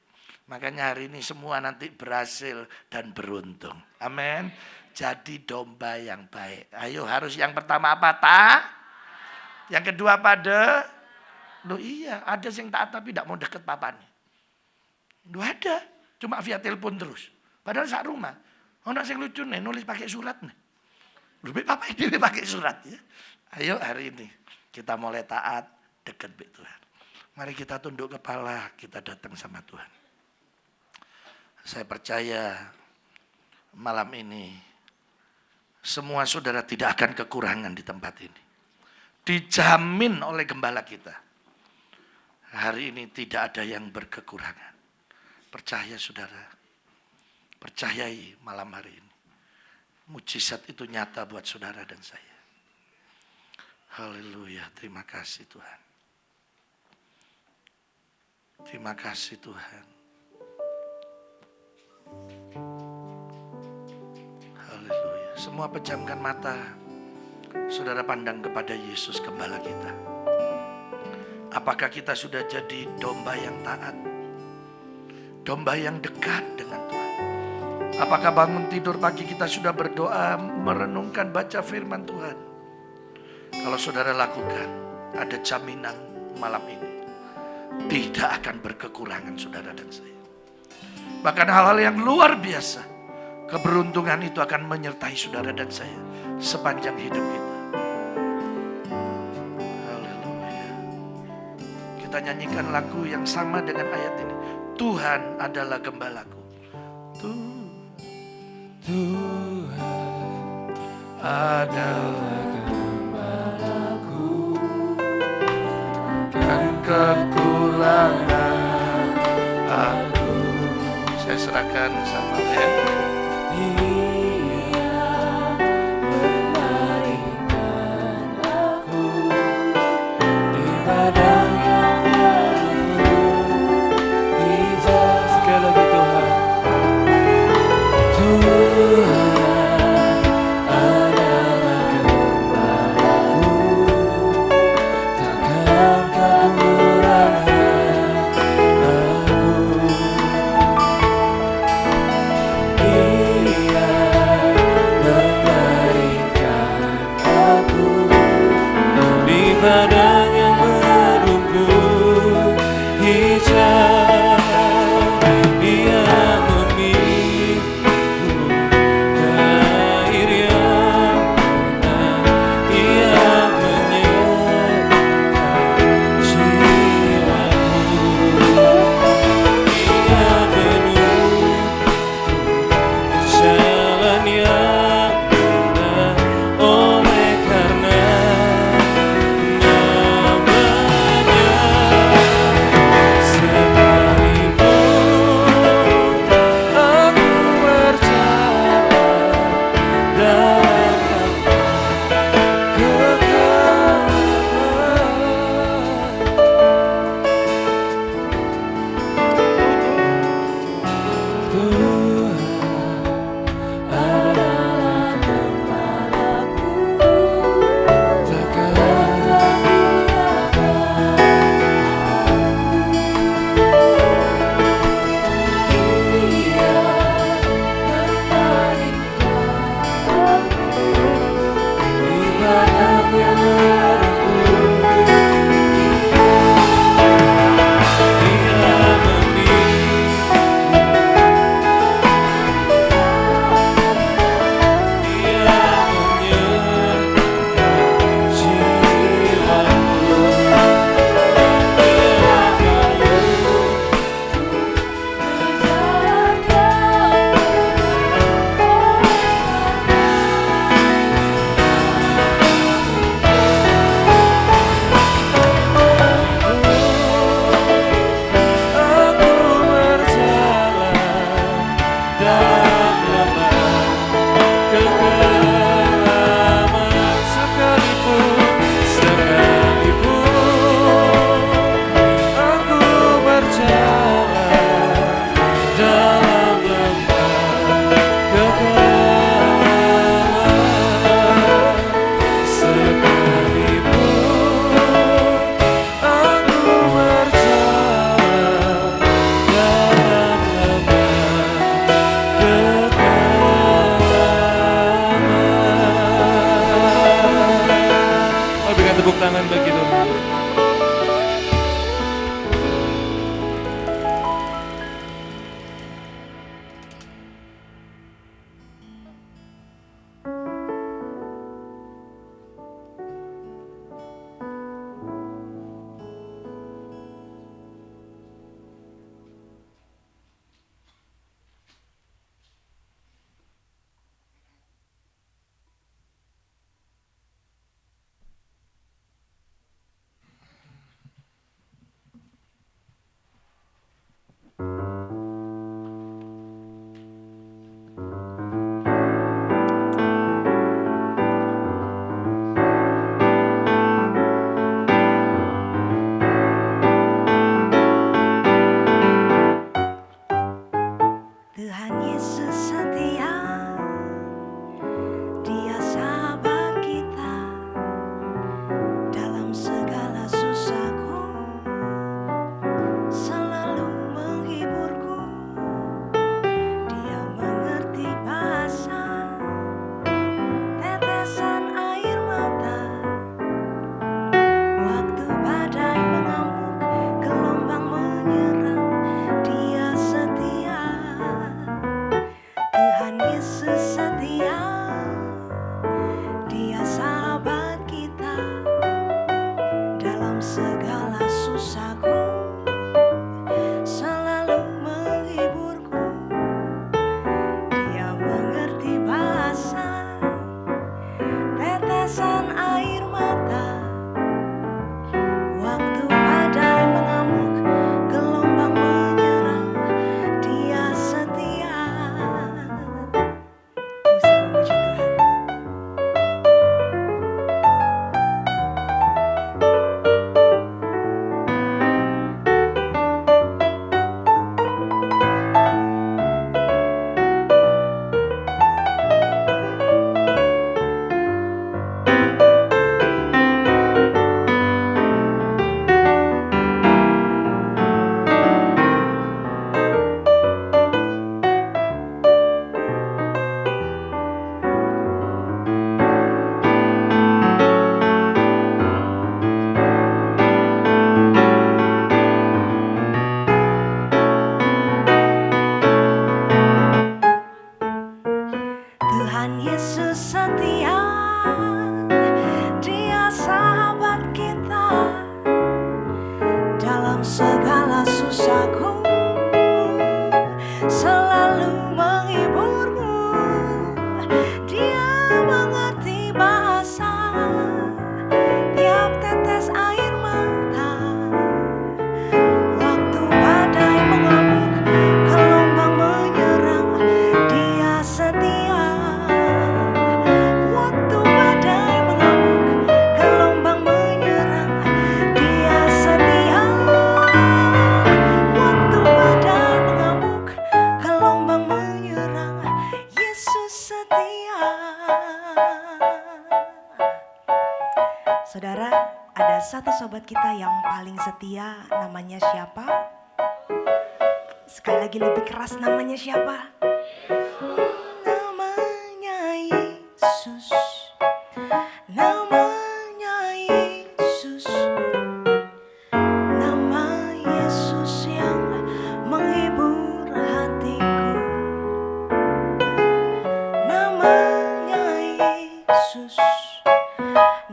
Makanya hari ini semua nanti berhasil dan beruntung. Amin. Jadi domba yang baik. Ayo harus yang pertama apa? Taat. Yang kedua pada. Loh iya, ada yang taat tapi tidak mau deket papanya. Loh ada. Cuma via telepon terus. Padahal sak rumah. Ono sing lucu nih, nulis pakai surat nih. Lebih papa ini pakai surat ya. Ayo hari ini kita mulai taat, dekat dengan Tuhan. Mari kita tunduk kepala, kita datang sama Tuhan. Saya percaya malam ini semua saudara tidak akan kekurangan di tempat ini. Dijamin oleh gembala kita. Hari ini tidak ada yang berkekurangan. Percaya saudara. Percayai malam hari ini. Mujizat itu nyata buat saudara dan saya. Haleluya. Terima kasih Tuhan. Terima kasih Tuhan. Haleluya. Semua pejamkan mata. Saudara pandang kepada Yesus gembala kita. Apakah kita sudah jadi domba yang taat? Domba yang dekat dengan Tuhan. Apakah bangun tidur pagi kita sudah berdoa, merenungkan, baca firman Tuhan? Kalau saudara lakukan, ada jaminan malam ini. Tidak akan berkekurangan saudara dan saya. Bahkan hal-hal yang luar biasa. Keberuntungan itu akan menyertai saudara dan saya. Sepanjang hidup kita. Haleluya. Kita nyanyikan lagu yang sama dengan ayat ini. Tuhan adalah gembalaku. Tuhan adalah gembalaku, dan kekurangan aku. Saya serahkan sama dia. Dia menaringkan aku di padang yang hijau. Sekali lagi Tuhan. Tuhan adalah gembalaku. Yesus setia, Dia sahabat kita dalam segala susahku, selalu menghiburku. Dia mengerti bahasa tetesan air mata, waktu badai mengamuk, gelombang menyerang. Dia setia, Tuhan Yesus setia, Dia sahabat kita dalam segala susahku, selalu menghiburku. Dia mengerti bahasa tetesan air mata, waktu badai mengamuk, gelombang menyerang. Dia setia. Musik memuji Tuhan. Tuhan Yesus setia, Dia sahabat kita dalam segala susahku, selalu menghiburku. Dia mengerti bahasa tiap tetes air mata, waktu badai mengamuk, gelombang menyerang. Dia setia, waktu badai mengamuk, gelombang menyerang. Dia setia, waktu badai mengamuk, gelombang menyerang. Yesus setia. Saudara, ada satu sobat kita yang paling setia, namanya siapa? Sekali lagi lebih keras, namanya siapa? Namanya Yesus. Namanya Yesus. Nama Yesus yang menghibur hatiku. Namanya Yesus.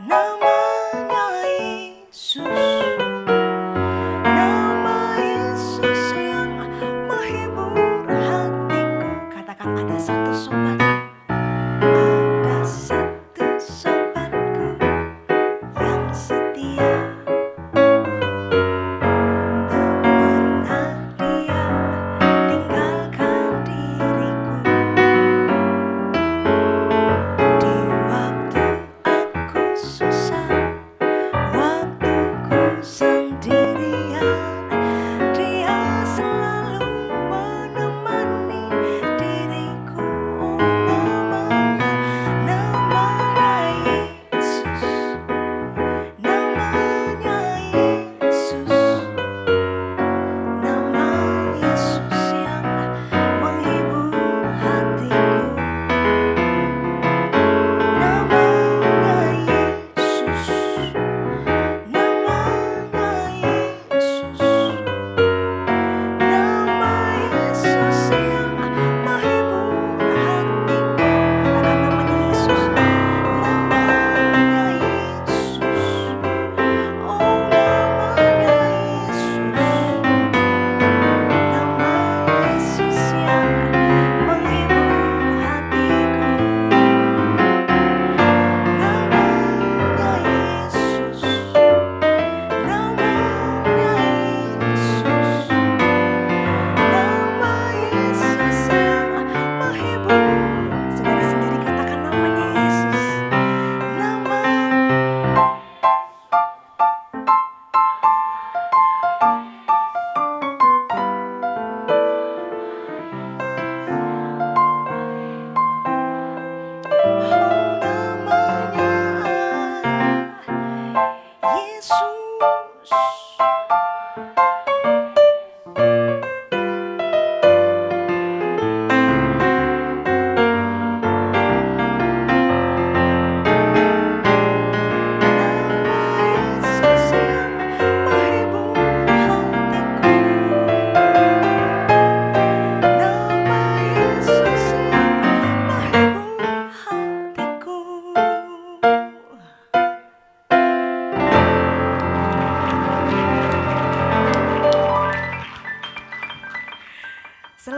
Namanya Yesus. Nama Yesus yang menghibur hatiku. Katakan, ada satu sobat, ada satu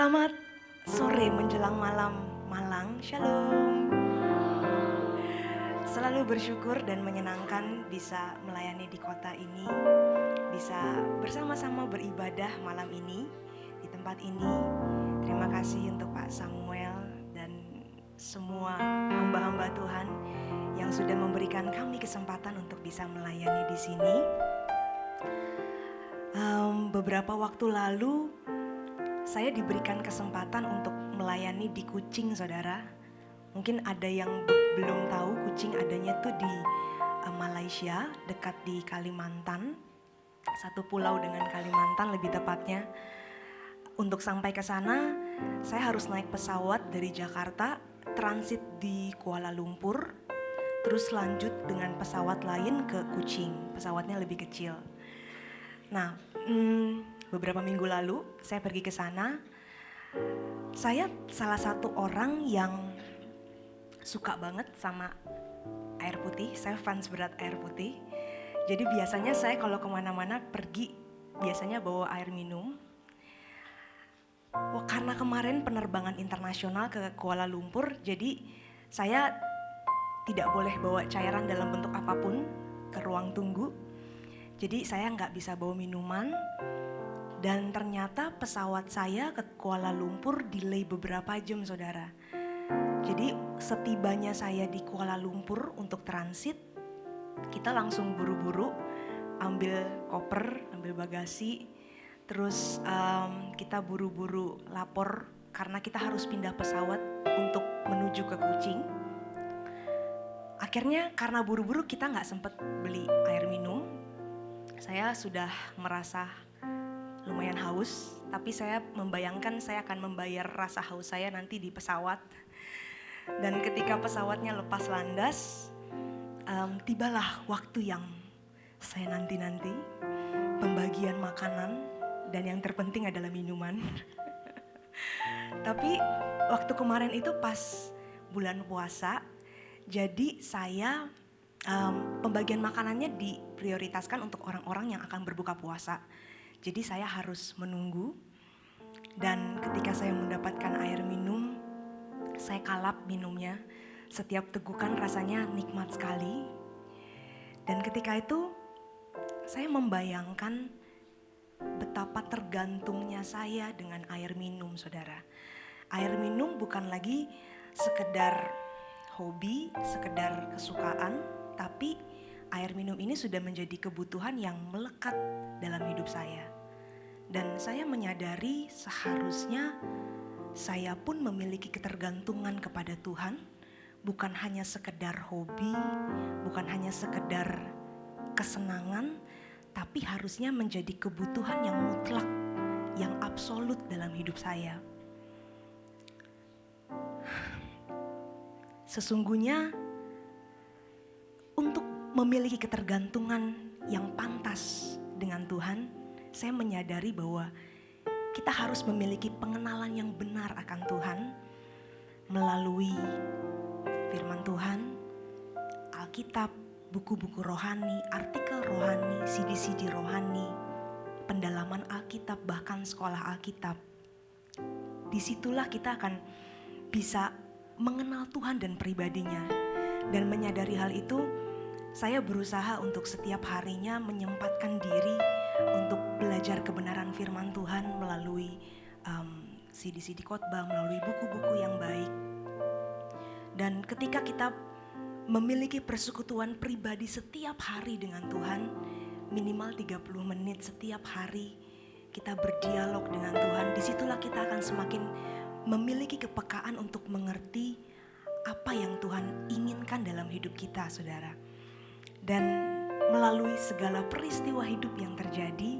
Selamat sore menjelang malam Malang, Shalom. Selalu bersyukur dan menyenangkan bisa melayani di kota ini, bisa bersama-sama beribadah malam ini di tempat ini. Terima kasih untuk Pak Samuel dan semua hamba-hamba Tuhan yang sudah memberikan kami kesempatan untuk bisa melayani di sini. Beberapa waktu lalu saya diberikan kesempatan untuk melayani di Kucing, saudara. Mungkin ada yang belum tahu, Kucing adanya tuh di Malaysia, dekat di Kalimantan. Satu pulau dengan Kalimantan lebih tepatnya. Untuk sampai ke sana, saya harus naik pesawat dari Jakarta, transit di Kuala Lumpur, terus lanjut dengan pesawat lain ke Kucing. Pesawatnya lebih kecil. Nah, beberapa minggu lalu saya pergi ke sana. Saya salah satu orang yang suka banget sama air putih. Saya fans berat air putih. Jadi biasanya saya kalau kemana-mana pergi biasanya bawa air minum. Karena kemarin penerbangan internasional ke Kuala Lumpur, jadi saya tidak boleh bawa cairan dalam bentuk apapun ke ruang tunggu. Jadi saya nggak bisa bawa minuman. Dan ternyata pesawat saya ke Kuala Lumpur delay beberapa jam, saudara. Jadi setibanya saya di Kuala Lumpur untuk transit, kita langsung buru-buru ambil koper, ambil bagasi, terus kita buru-buru lapor karena kita harus pindah pesawat untuk menuju ke Kucing. Akhirnya karena buru-buru kita nggak sempat beli air minum. Saya sudah merasa lumayan haus, tapi saya membayangkan saya akan membayar rasa haus saya nanti di pesawat. Dan ketika pesawatnya lepas landas, tibalah waktu yang saya nanti-nanti, pembagian makanan, dan yang terpenting adalah minuman. Tapi waktu kemarin itu pas bulan puasa, jadi saya pembagian makanannya diprioritaskan untuk orang-orang yang akan berbuka puasa. Jadi saya harus menunggu, dan ketika saya mendapatkan air minum, saya kalap minumnya. Setiap tegukan rasanya nikmat sekali. Dan ketika itu saya membayangkan betapa tergantungnya saya dengan air minum, saudara. Air minum bukan lagi sekedar hobi, sekedar kesukaan, tapi air minum ini sudah menjadi kebutuhan yang melekat dalam hidup saya. Dan saya menyadari seharusnya saya pun memiliki ketergantungan kepada Tuhan, bukan hanya sekedar hobi, bukan hanya sekedar kesenangan, tapi harusnya menjadi kebutuhan yang mutlak, yang absolut dalam hidup saya. Sesungguhnya untuk memiliki ketergantungan yang pantas dengan Tuhan, saya menyadari bahwa kita harus memiliki pengenalan yang benar akan Tuhan melalui firman Tuhan, Alkitab, buku-buku rohani, artikel rohani, CD-CD rohani, pendalaman Alkitab, bahkan sekolah Alkitab. Disitulah kita akan bisa mengenal Tuhan dan pribadinya. Dan menyadari hal itu, saya berusaha untuk setiap harinya menyempatkan diri untuk belajar kebenaran firman Tuhan melalui CD-CD khotbah, melalui buku-buku yang baik. Dan ketika kita memiliki persekutuan pribadi setiap hari dengan Tuhan, minimal 30 menit setiap hari kita berdialog dengan Tuhan, disitulah kita akan semakin memiliki kepekaan untuk mengerti apa yang Tuhan inginkan dalam hidup kita, saudara. Dan melalui segala peristiwa hidup yang terjadi,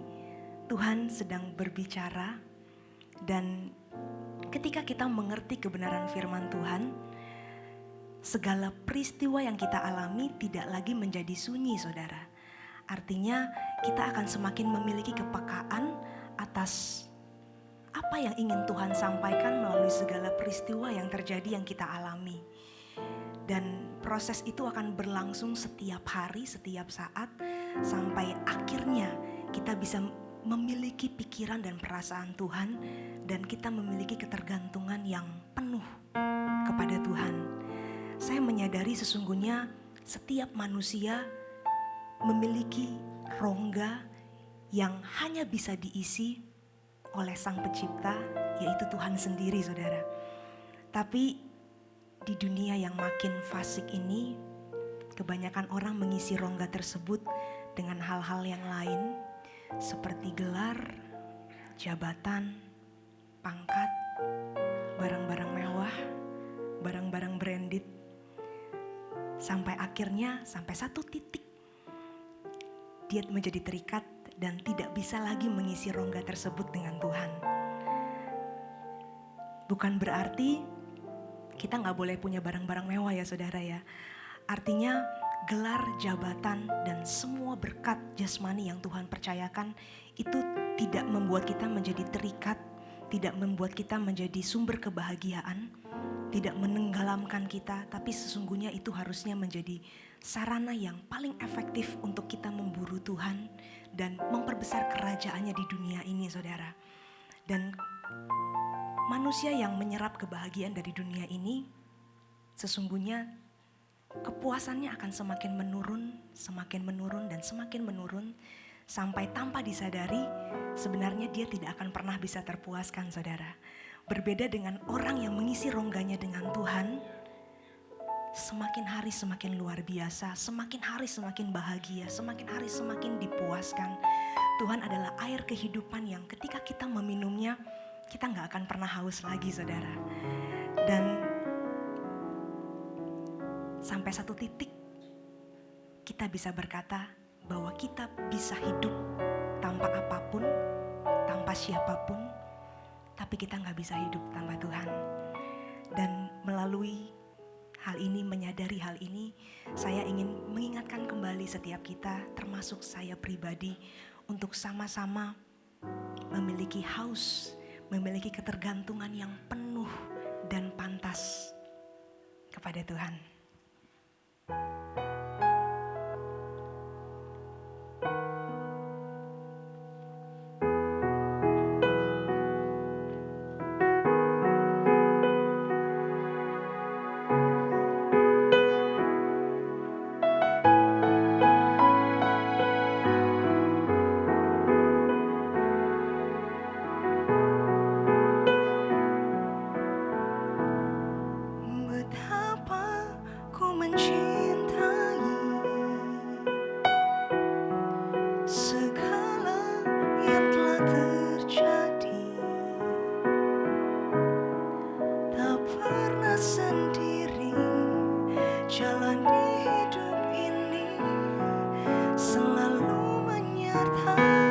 Tuhan sedang berbicara. Dan ketika kita mengerti kebenaran firman Tuhan, segala peristiwa yang kita alami tidak lagi menjadi sunyi, saudara. Artinya kita akan semakin memiliki kepekaan atas apa yang ingin Tuhan sampaikan melalui segala peristiwa yang terjadi yang kita alami. Dan proses itu akan berlangsung setiap hari, setiap saat, sampai akhirnya kita bisa memiliki pikiran dan perasaan Tuhan, dan kita memiliki ketergantungan yang penuh kepada Tuhan. Saya menyadari sesungguhnya setiap manusia memiliki rongga yang hanya bisa diisi oleh Sang Pencipta, yaitu Tuhan sendiri, saudara. Tapi di dunia yang makin fasik ini, kebanyakan orang mengisi rongga tersebut dengan hal-hal yang lain, seperti gelar, jabatan, pangkat, barang-barang mewah, barang-barang branded. Sampai akhirnya, sampai satu titik, dia menjadi terikat dan tidak bisa lagi mengisi rongga tersebut dengan Tuhan. Bukan berarti kita gak boleh punya barang-barang mewah ya saudara ya. Artinya gelar, jabatan, dan semua berkat jasmani yang Tuhan percayakan itu tidak membuat kita menjadi terikat, tidak membuat kita menjadi sumber kebahagiaan, tidak menenggelamkan kita, tapi sesungguhnya itu harusnya menjadi sarana yang paling efektif untuk kita memburu Tuhan dan memperbesar kerajaannya di dunia ini, saudara. Dan manusia yang menyerap kebahagiaan dari dunia ini, sesungguhnya kepuasannya akan semakin menurun, dan semakin menurun, sampai tanpa disadari sebenarnya dia tidak akan pernah bisa terpuaskan, saudara. Berbeda dengan orang yang mengisi rongganya dengan Tuhan, semakin hari semakin luar biasa, semakin hari semakin bahagia, semakin hari semakin dipuaskan. Tuhan adalah air kehidupan yang ketika kita meminumnya, kita gak akan pernah haus lagi, saudara. Dan sampai satu titik kita bisa berkata bahwa kita bisa hidup tanpa apapun, tanpa siapapun, tapi kita gak bisa hidup tanpa Tuhan. Dan melalui hal ini, menyadari hal ini, saya ingin mengingatkan kembali setiap kita, termasuk saya pribadi, untuk sama-sama memiliki haus, memiliki ketergantungan yang penuh dan pantas kepada Tuhan. Betapa ku mencintai segala yang telah terjadi, tak pernah sendiri jalani hidup ini, selalu menyertai.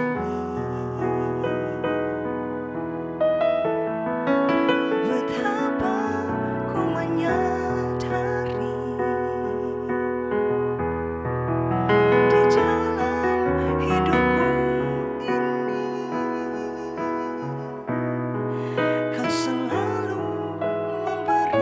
Betapa ku menyadari di dalam hidupku ini, Kau selalu memberi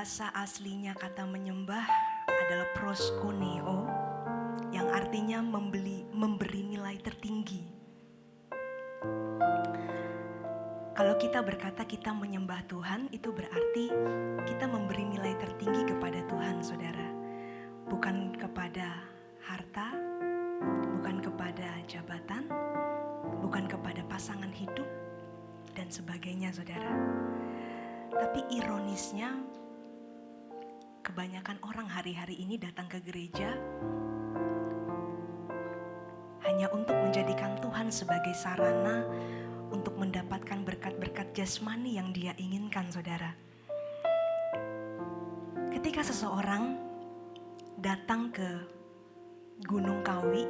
Bahasa aslinya kata menyembah adalah proskuneo, yang artinya memberi nilai tertinggi. Kalau kita berkata kita menyembah Tuhan, itu berarti kita memberi nilai tertinggi kepada Tuhan, saudara. Bukan kepada harta, bukan kepada jabatan, bukan kepada pasangan hidup, dan sebagainya, saudara. Tapi ironisnya, kebanyakan orang hari-hari ini datang ke gereja hanya untuk menjadikan Tuhan sebagai sarana untuk mendapatkan berkat-berkat jasmani yang dia inginkan, saudara. Ketika seseorang datang ke Gunung Kawi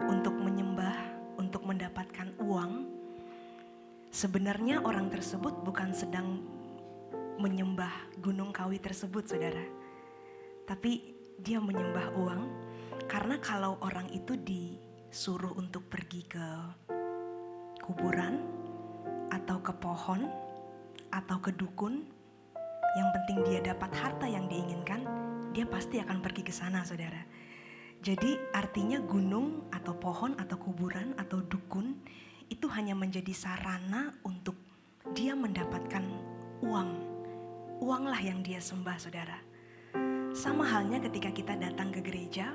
untuk menyembah, untuk mendapatkan uang, sebenarnya orang tersebut bukan sedang menyembah Gunung Kawi tersebut, saudara. Tapi dia menyembah uang, karena kalau orang itu disuruh untuk pergi ke kuburan, atau ke pohon, atau ke dukun, yang penting dia dapat harta yang diinginkan, dia pasti akan pergi ke sana, saudara. Jadi artinya gunung atau pohon atau kuburan atau dukun itu hanya menjadi sarana untuk dia mendapatkan uang. Uanglah yang dia sembah, saudara. Sama halnya ketika kita datang ke gereja,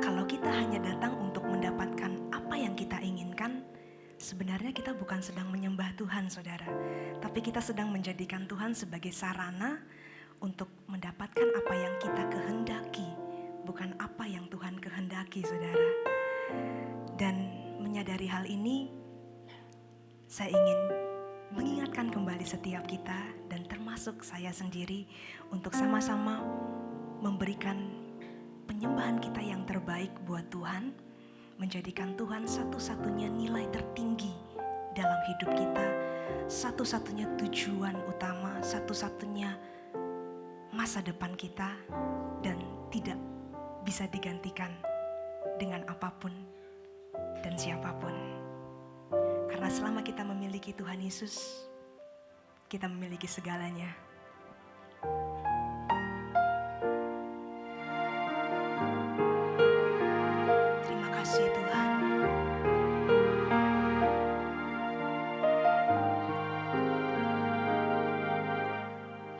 kalau kita hanya datang untuk mendapatkan apa yang kita inginkan, sebenarnya kita bukan sedang menyembah Tuhan, saudara. Tapi kita sedang menjadikan Tuhan sebagai sarana untuk mendapatkan apa yang kita kehendaki, bukan apa yang Tuhan kehendaki, saudara. Dan menyadari hal ini, saya ingin mengingatkan kembali setiap kita, dan termasuk saya sendiri, untuk sama-sama memberikan penyembahan kita yang terbaik buat Tuhan, menjadikan Tuhan satu-satunya nilai tertinggi dalam hidup kita, satu-satunya tujuan utama, satu-satunya masa depan kita, dan tidak bisa digantikan dengan apapun dan siapapun. Karena selama kita memiliki Tuhan Yesus, kita memiliki segalanya. Terima kasih Tuhan.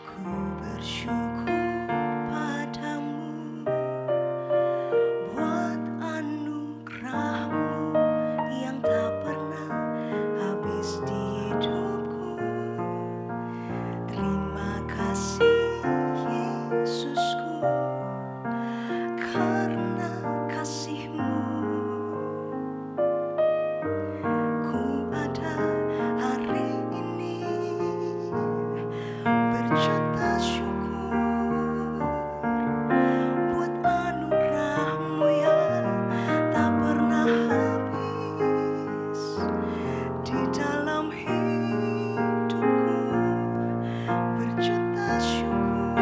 Ku bersyukur padamu buat anugerah-Mu yang tak pernah habis di hidupku. Terima kasih Yesusku, karena kasih-Mu ku ada hari ini, berjuta syukur buat anugerah-Mu yang tak pernah habis di dalam hidupku. Berjuta syukur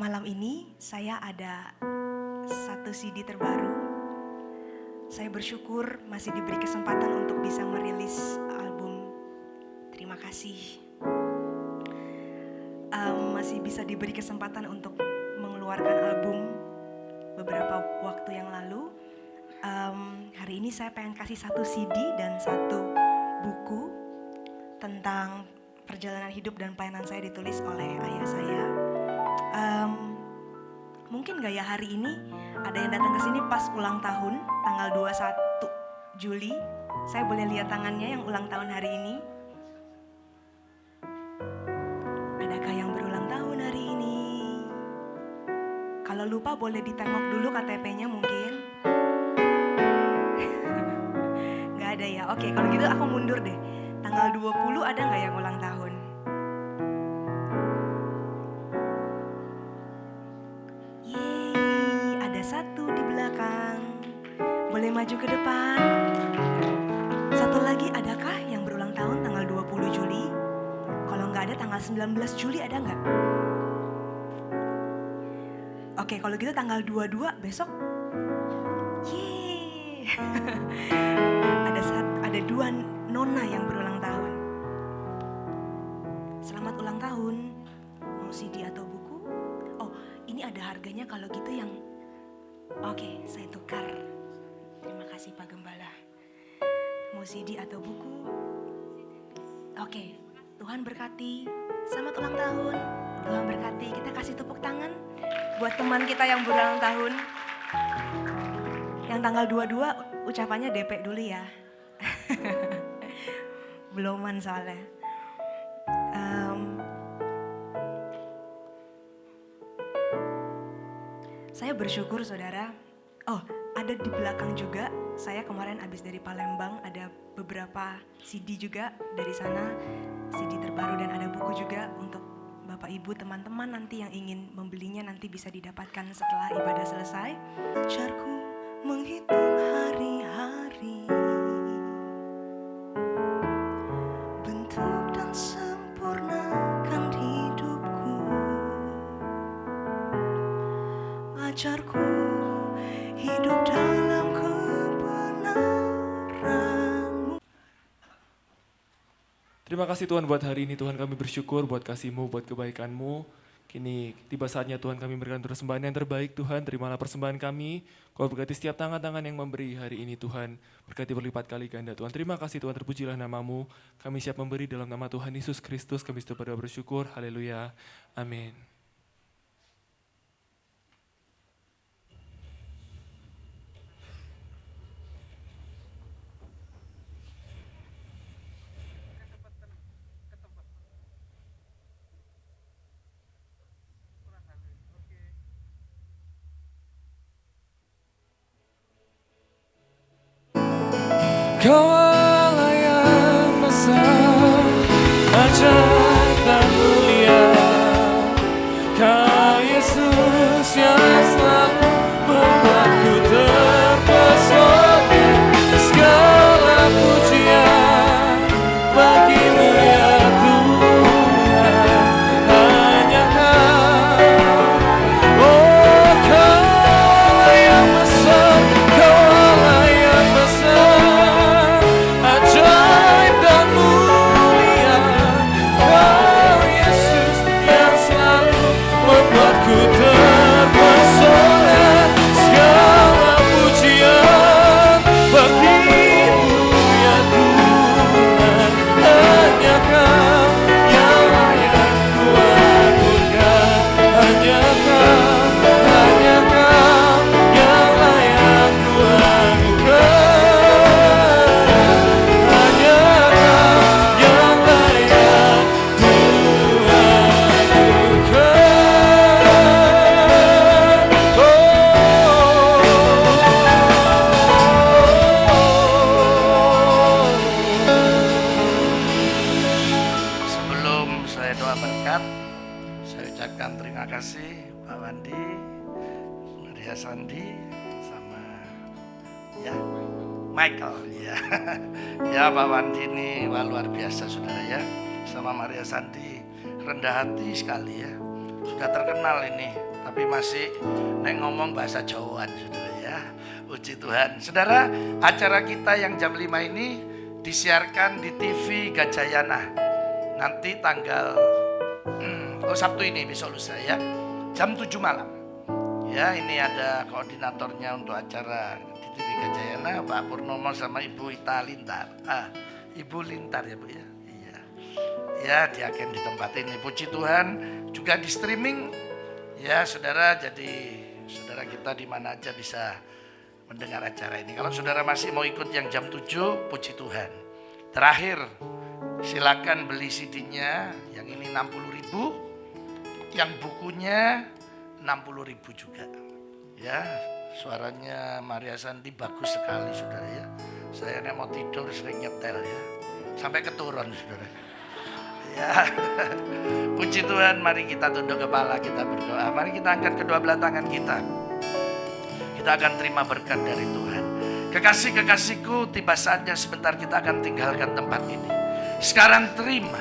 Malam ini saya ada satu CD terbaru. Saya bersyukur masih diberi kesempatan untuk bisa merilis album. Terima kasih. Masih bisa diberi kesempatan untuk mengeluarkan album beberapa waktu yang lalu. Hari ini saya pengen kasih satu CD dan satu buku tentang perjalanan hidup dan pelayanan saya, ditulis oleh ayah saya. Mungkin gak ya hari ini ada yang datang ke sini pas ulang tahun tanggal 21 Juli. Saya boleh lihat tangannya yang ulang tahun hari ini? Adakah yang berulang tahun hari ini? Kalau lupa boleh ditengok dulu KTP-nya mungkin. Gak ada ya? Oke, kalau gitu aku mundur deh. Tanggal 20 ada gak yang ulang tahun? Yeay, ada satu di belakang. Boleh maju ke depan. Satu lagi, adakah yang berulang tahun tanggal 20 Juli? Kalau nggak ada tanggal 19 Juli ada nggak? Oke, kalau gitu tanggal 22 besok. Yeay. ada dua nona yang berulang tahun. Selamat ulang tahun. Mau CD atau buku? Oh, ini ada harganya kalau gitu yang... Oke, saya tukar. Terima kasih Pak Gembala. Mau CD atau buku? Oke, Tuhan berkati. Selamat ulang tahun. Tuhan berkati. Kita kasih tepuk tangan buat teman kita yang berulang tahun. Yang tanggal 22 ucapannya DP dulu ya. Beloman soalnya. Saya bersyukur saudara. Oh, ada di belakang juga. Saya kemarin habis dari Palembang, ada beberapa CD juga dari sana, CD terbaru, dan ada buku juga untuk Bapak Ibu teman-teman nanti yang ingin membelinya nanti bisa didapatkan setelah ibadah selesai. Ajarku menghitung hari-hari, bentuk dan sempurnakan hidupku. Ajarku hidup dalam kebenaran-Mu. Terima kasih Tuhan buat hari ini. Tuhan, kami bersyukur buat kasih-Mu, buat kebaikan-Mu. Kini tiba saatnya Tuhan kami memberikan persembahan yang terbaik. Tuhan, terimalah persembahan kami. Kau berkati setiap tangan-tangan yang memberi hari ini Tuhan. Berkati berlipat kali ganda Tuhan. Terima kasih Tuhan, terpujilah nama-Mu. Kami siap memberi dalam nama Tuhan Yesus Kristus. Kami sudah pada bersyukur. Haleluya. Amin. Kau Allah yang besar, ajaib dan mulia. Kau Yesus yang selalu membuatku terpesona. Segala pujian bagi-Mu ya Tuhan, hanya Kau. Oh, Kau Allah yang besar, Kau Allah yang besar, ajaib dan mulia. Kau Yesus yang selalu membuatku terpesona. Segala pujian bagi-Mu ya Tuhan, hanya Kau yang layak ku agungkan. Hanya Kau yang layak ku agungkan. Hanya Kau yang layak ku Sebelum saya doa berkat, saya ucapkan terima kasih Pak Wandi, Maria Sandi, sama ya Michael ya. Ya Pak Wandi ini wah, luar biasa saudara ya. Sama Maria Sandi rendah hati sekali ya. sudah terkenal ini, tapi masih ngomong bahasa Jawaan, saudara ya. Puji Tuhan. Saudara, acara kita yang jam 5 ini disiarkan di TV Gajayana. Nanti tanggal Sabtu ini, besok lusa ya, jam 7 malam. Ya, ini ada koordinatornya untuk acara di TV Gajayana, Pak Purnomo sama Ibu Ita Lintar. Ibu Lintar ya Bu ya. Iya. Ya, dia akan di tempat ini. Puji Tuhan, juga di streaming. Ya, saudara, jadi saudara kita di mana aja bisa mendengar acara ini. Kalau saudara masih mau ikut yang jam 7, puji Tuhan. Terakhir, silakan beli CD-nya, yang ini 60.000, yang bukunya 60.000 juga. Ya, suaranya Maria Sandi bagus sekali saudara ya. Saya mau tidur sering nyetel ya, sampai keturun saudara. Ya, puji Tuhan, mari kita tunduk kepala, kita berdoa. Mari kita angkat kedua belah tangan kita. Kita akan terima berkat dari Tuhan. Kekasih-kekasihku, tiba saatnya sebentar kita akan tinggalkan tempat ini. Sekarang terima,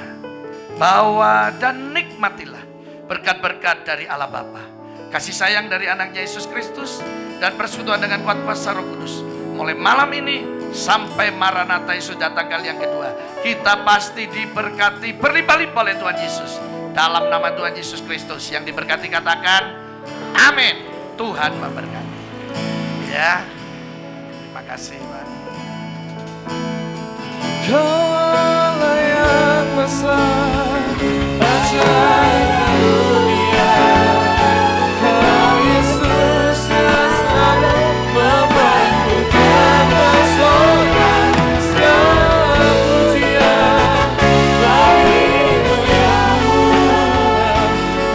bawa dan nikmatilah berkat-berkat dari Allah Bapa, kasih sayang dari anaknya Yesus Kristus, dan persekutuan dengan kuat kuasa Roh Kudus. Mulai malam ini sampai Maranatha Yesus datang kali yang kedua, kita pasti diberkati berlimpah-limpah oleh Tuhan Yesus. Dalam nama Tuhan Yesus Kristus yang diberkati, katakan amin. Tuhan memberkati. Ya, terima kasih Pak. Kaulah yang besar, ajaib dunia. Kau Yesus yang selalu membantu terpesona. Segala pujian bagimu ya Tuhan,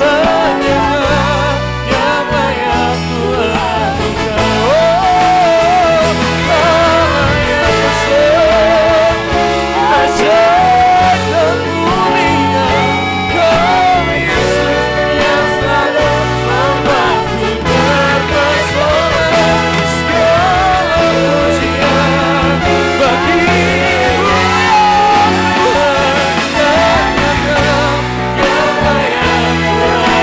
hanya Kau yang layak Tuhan. Allah yang besar, ajaib dan mulia. Kau Yesus yang selalu membantu terpesona. Segala pujian bagimu Tuhan, hanya Kau yang layak Tuhan. Hanya Kau yang layak Tuhan.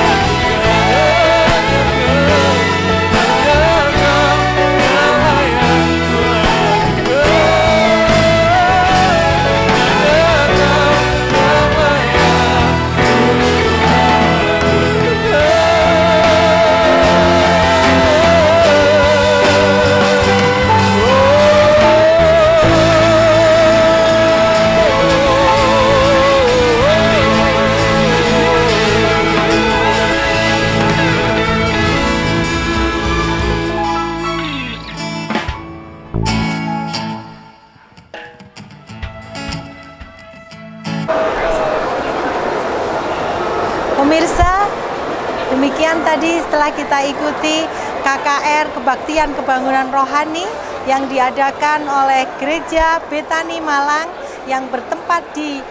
Pemirsa, demikian tadi setelah kita ikuti KKR Kebaktian Kebangunan Rohani yang diadakan oleh Gereja Betani Malang yang bertempat di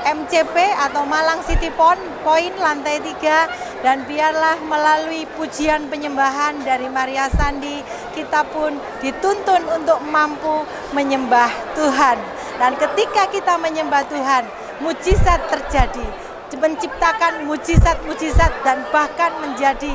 MCP atau Malang City Point lantai 3, dan biarlah melalui pujian penyembahan dari Maria Sandi kita pun dituntun untuk mampu menyembah Tuhan. Dan ketika kita menyembah Tuhan, mujizat terjadi, menciptakan mujizat-mujizat dan bahkan menjadi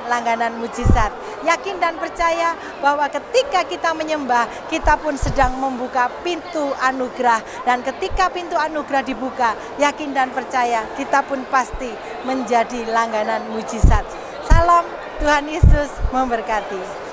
langganan mujizat. Yakin dan percaya bahwa ketika kita menyembah, kita pun sedang membuka pintu anugerah, dan ketika pintu anugerah dibuka, yakin dan percaya kita pun pasti menjadi langganan mujizat. Salam, Tuhan Yesus memberkati.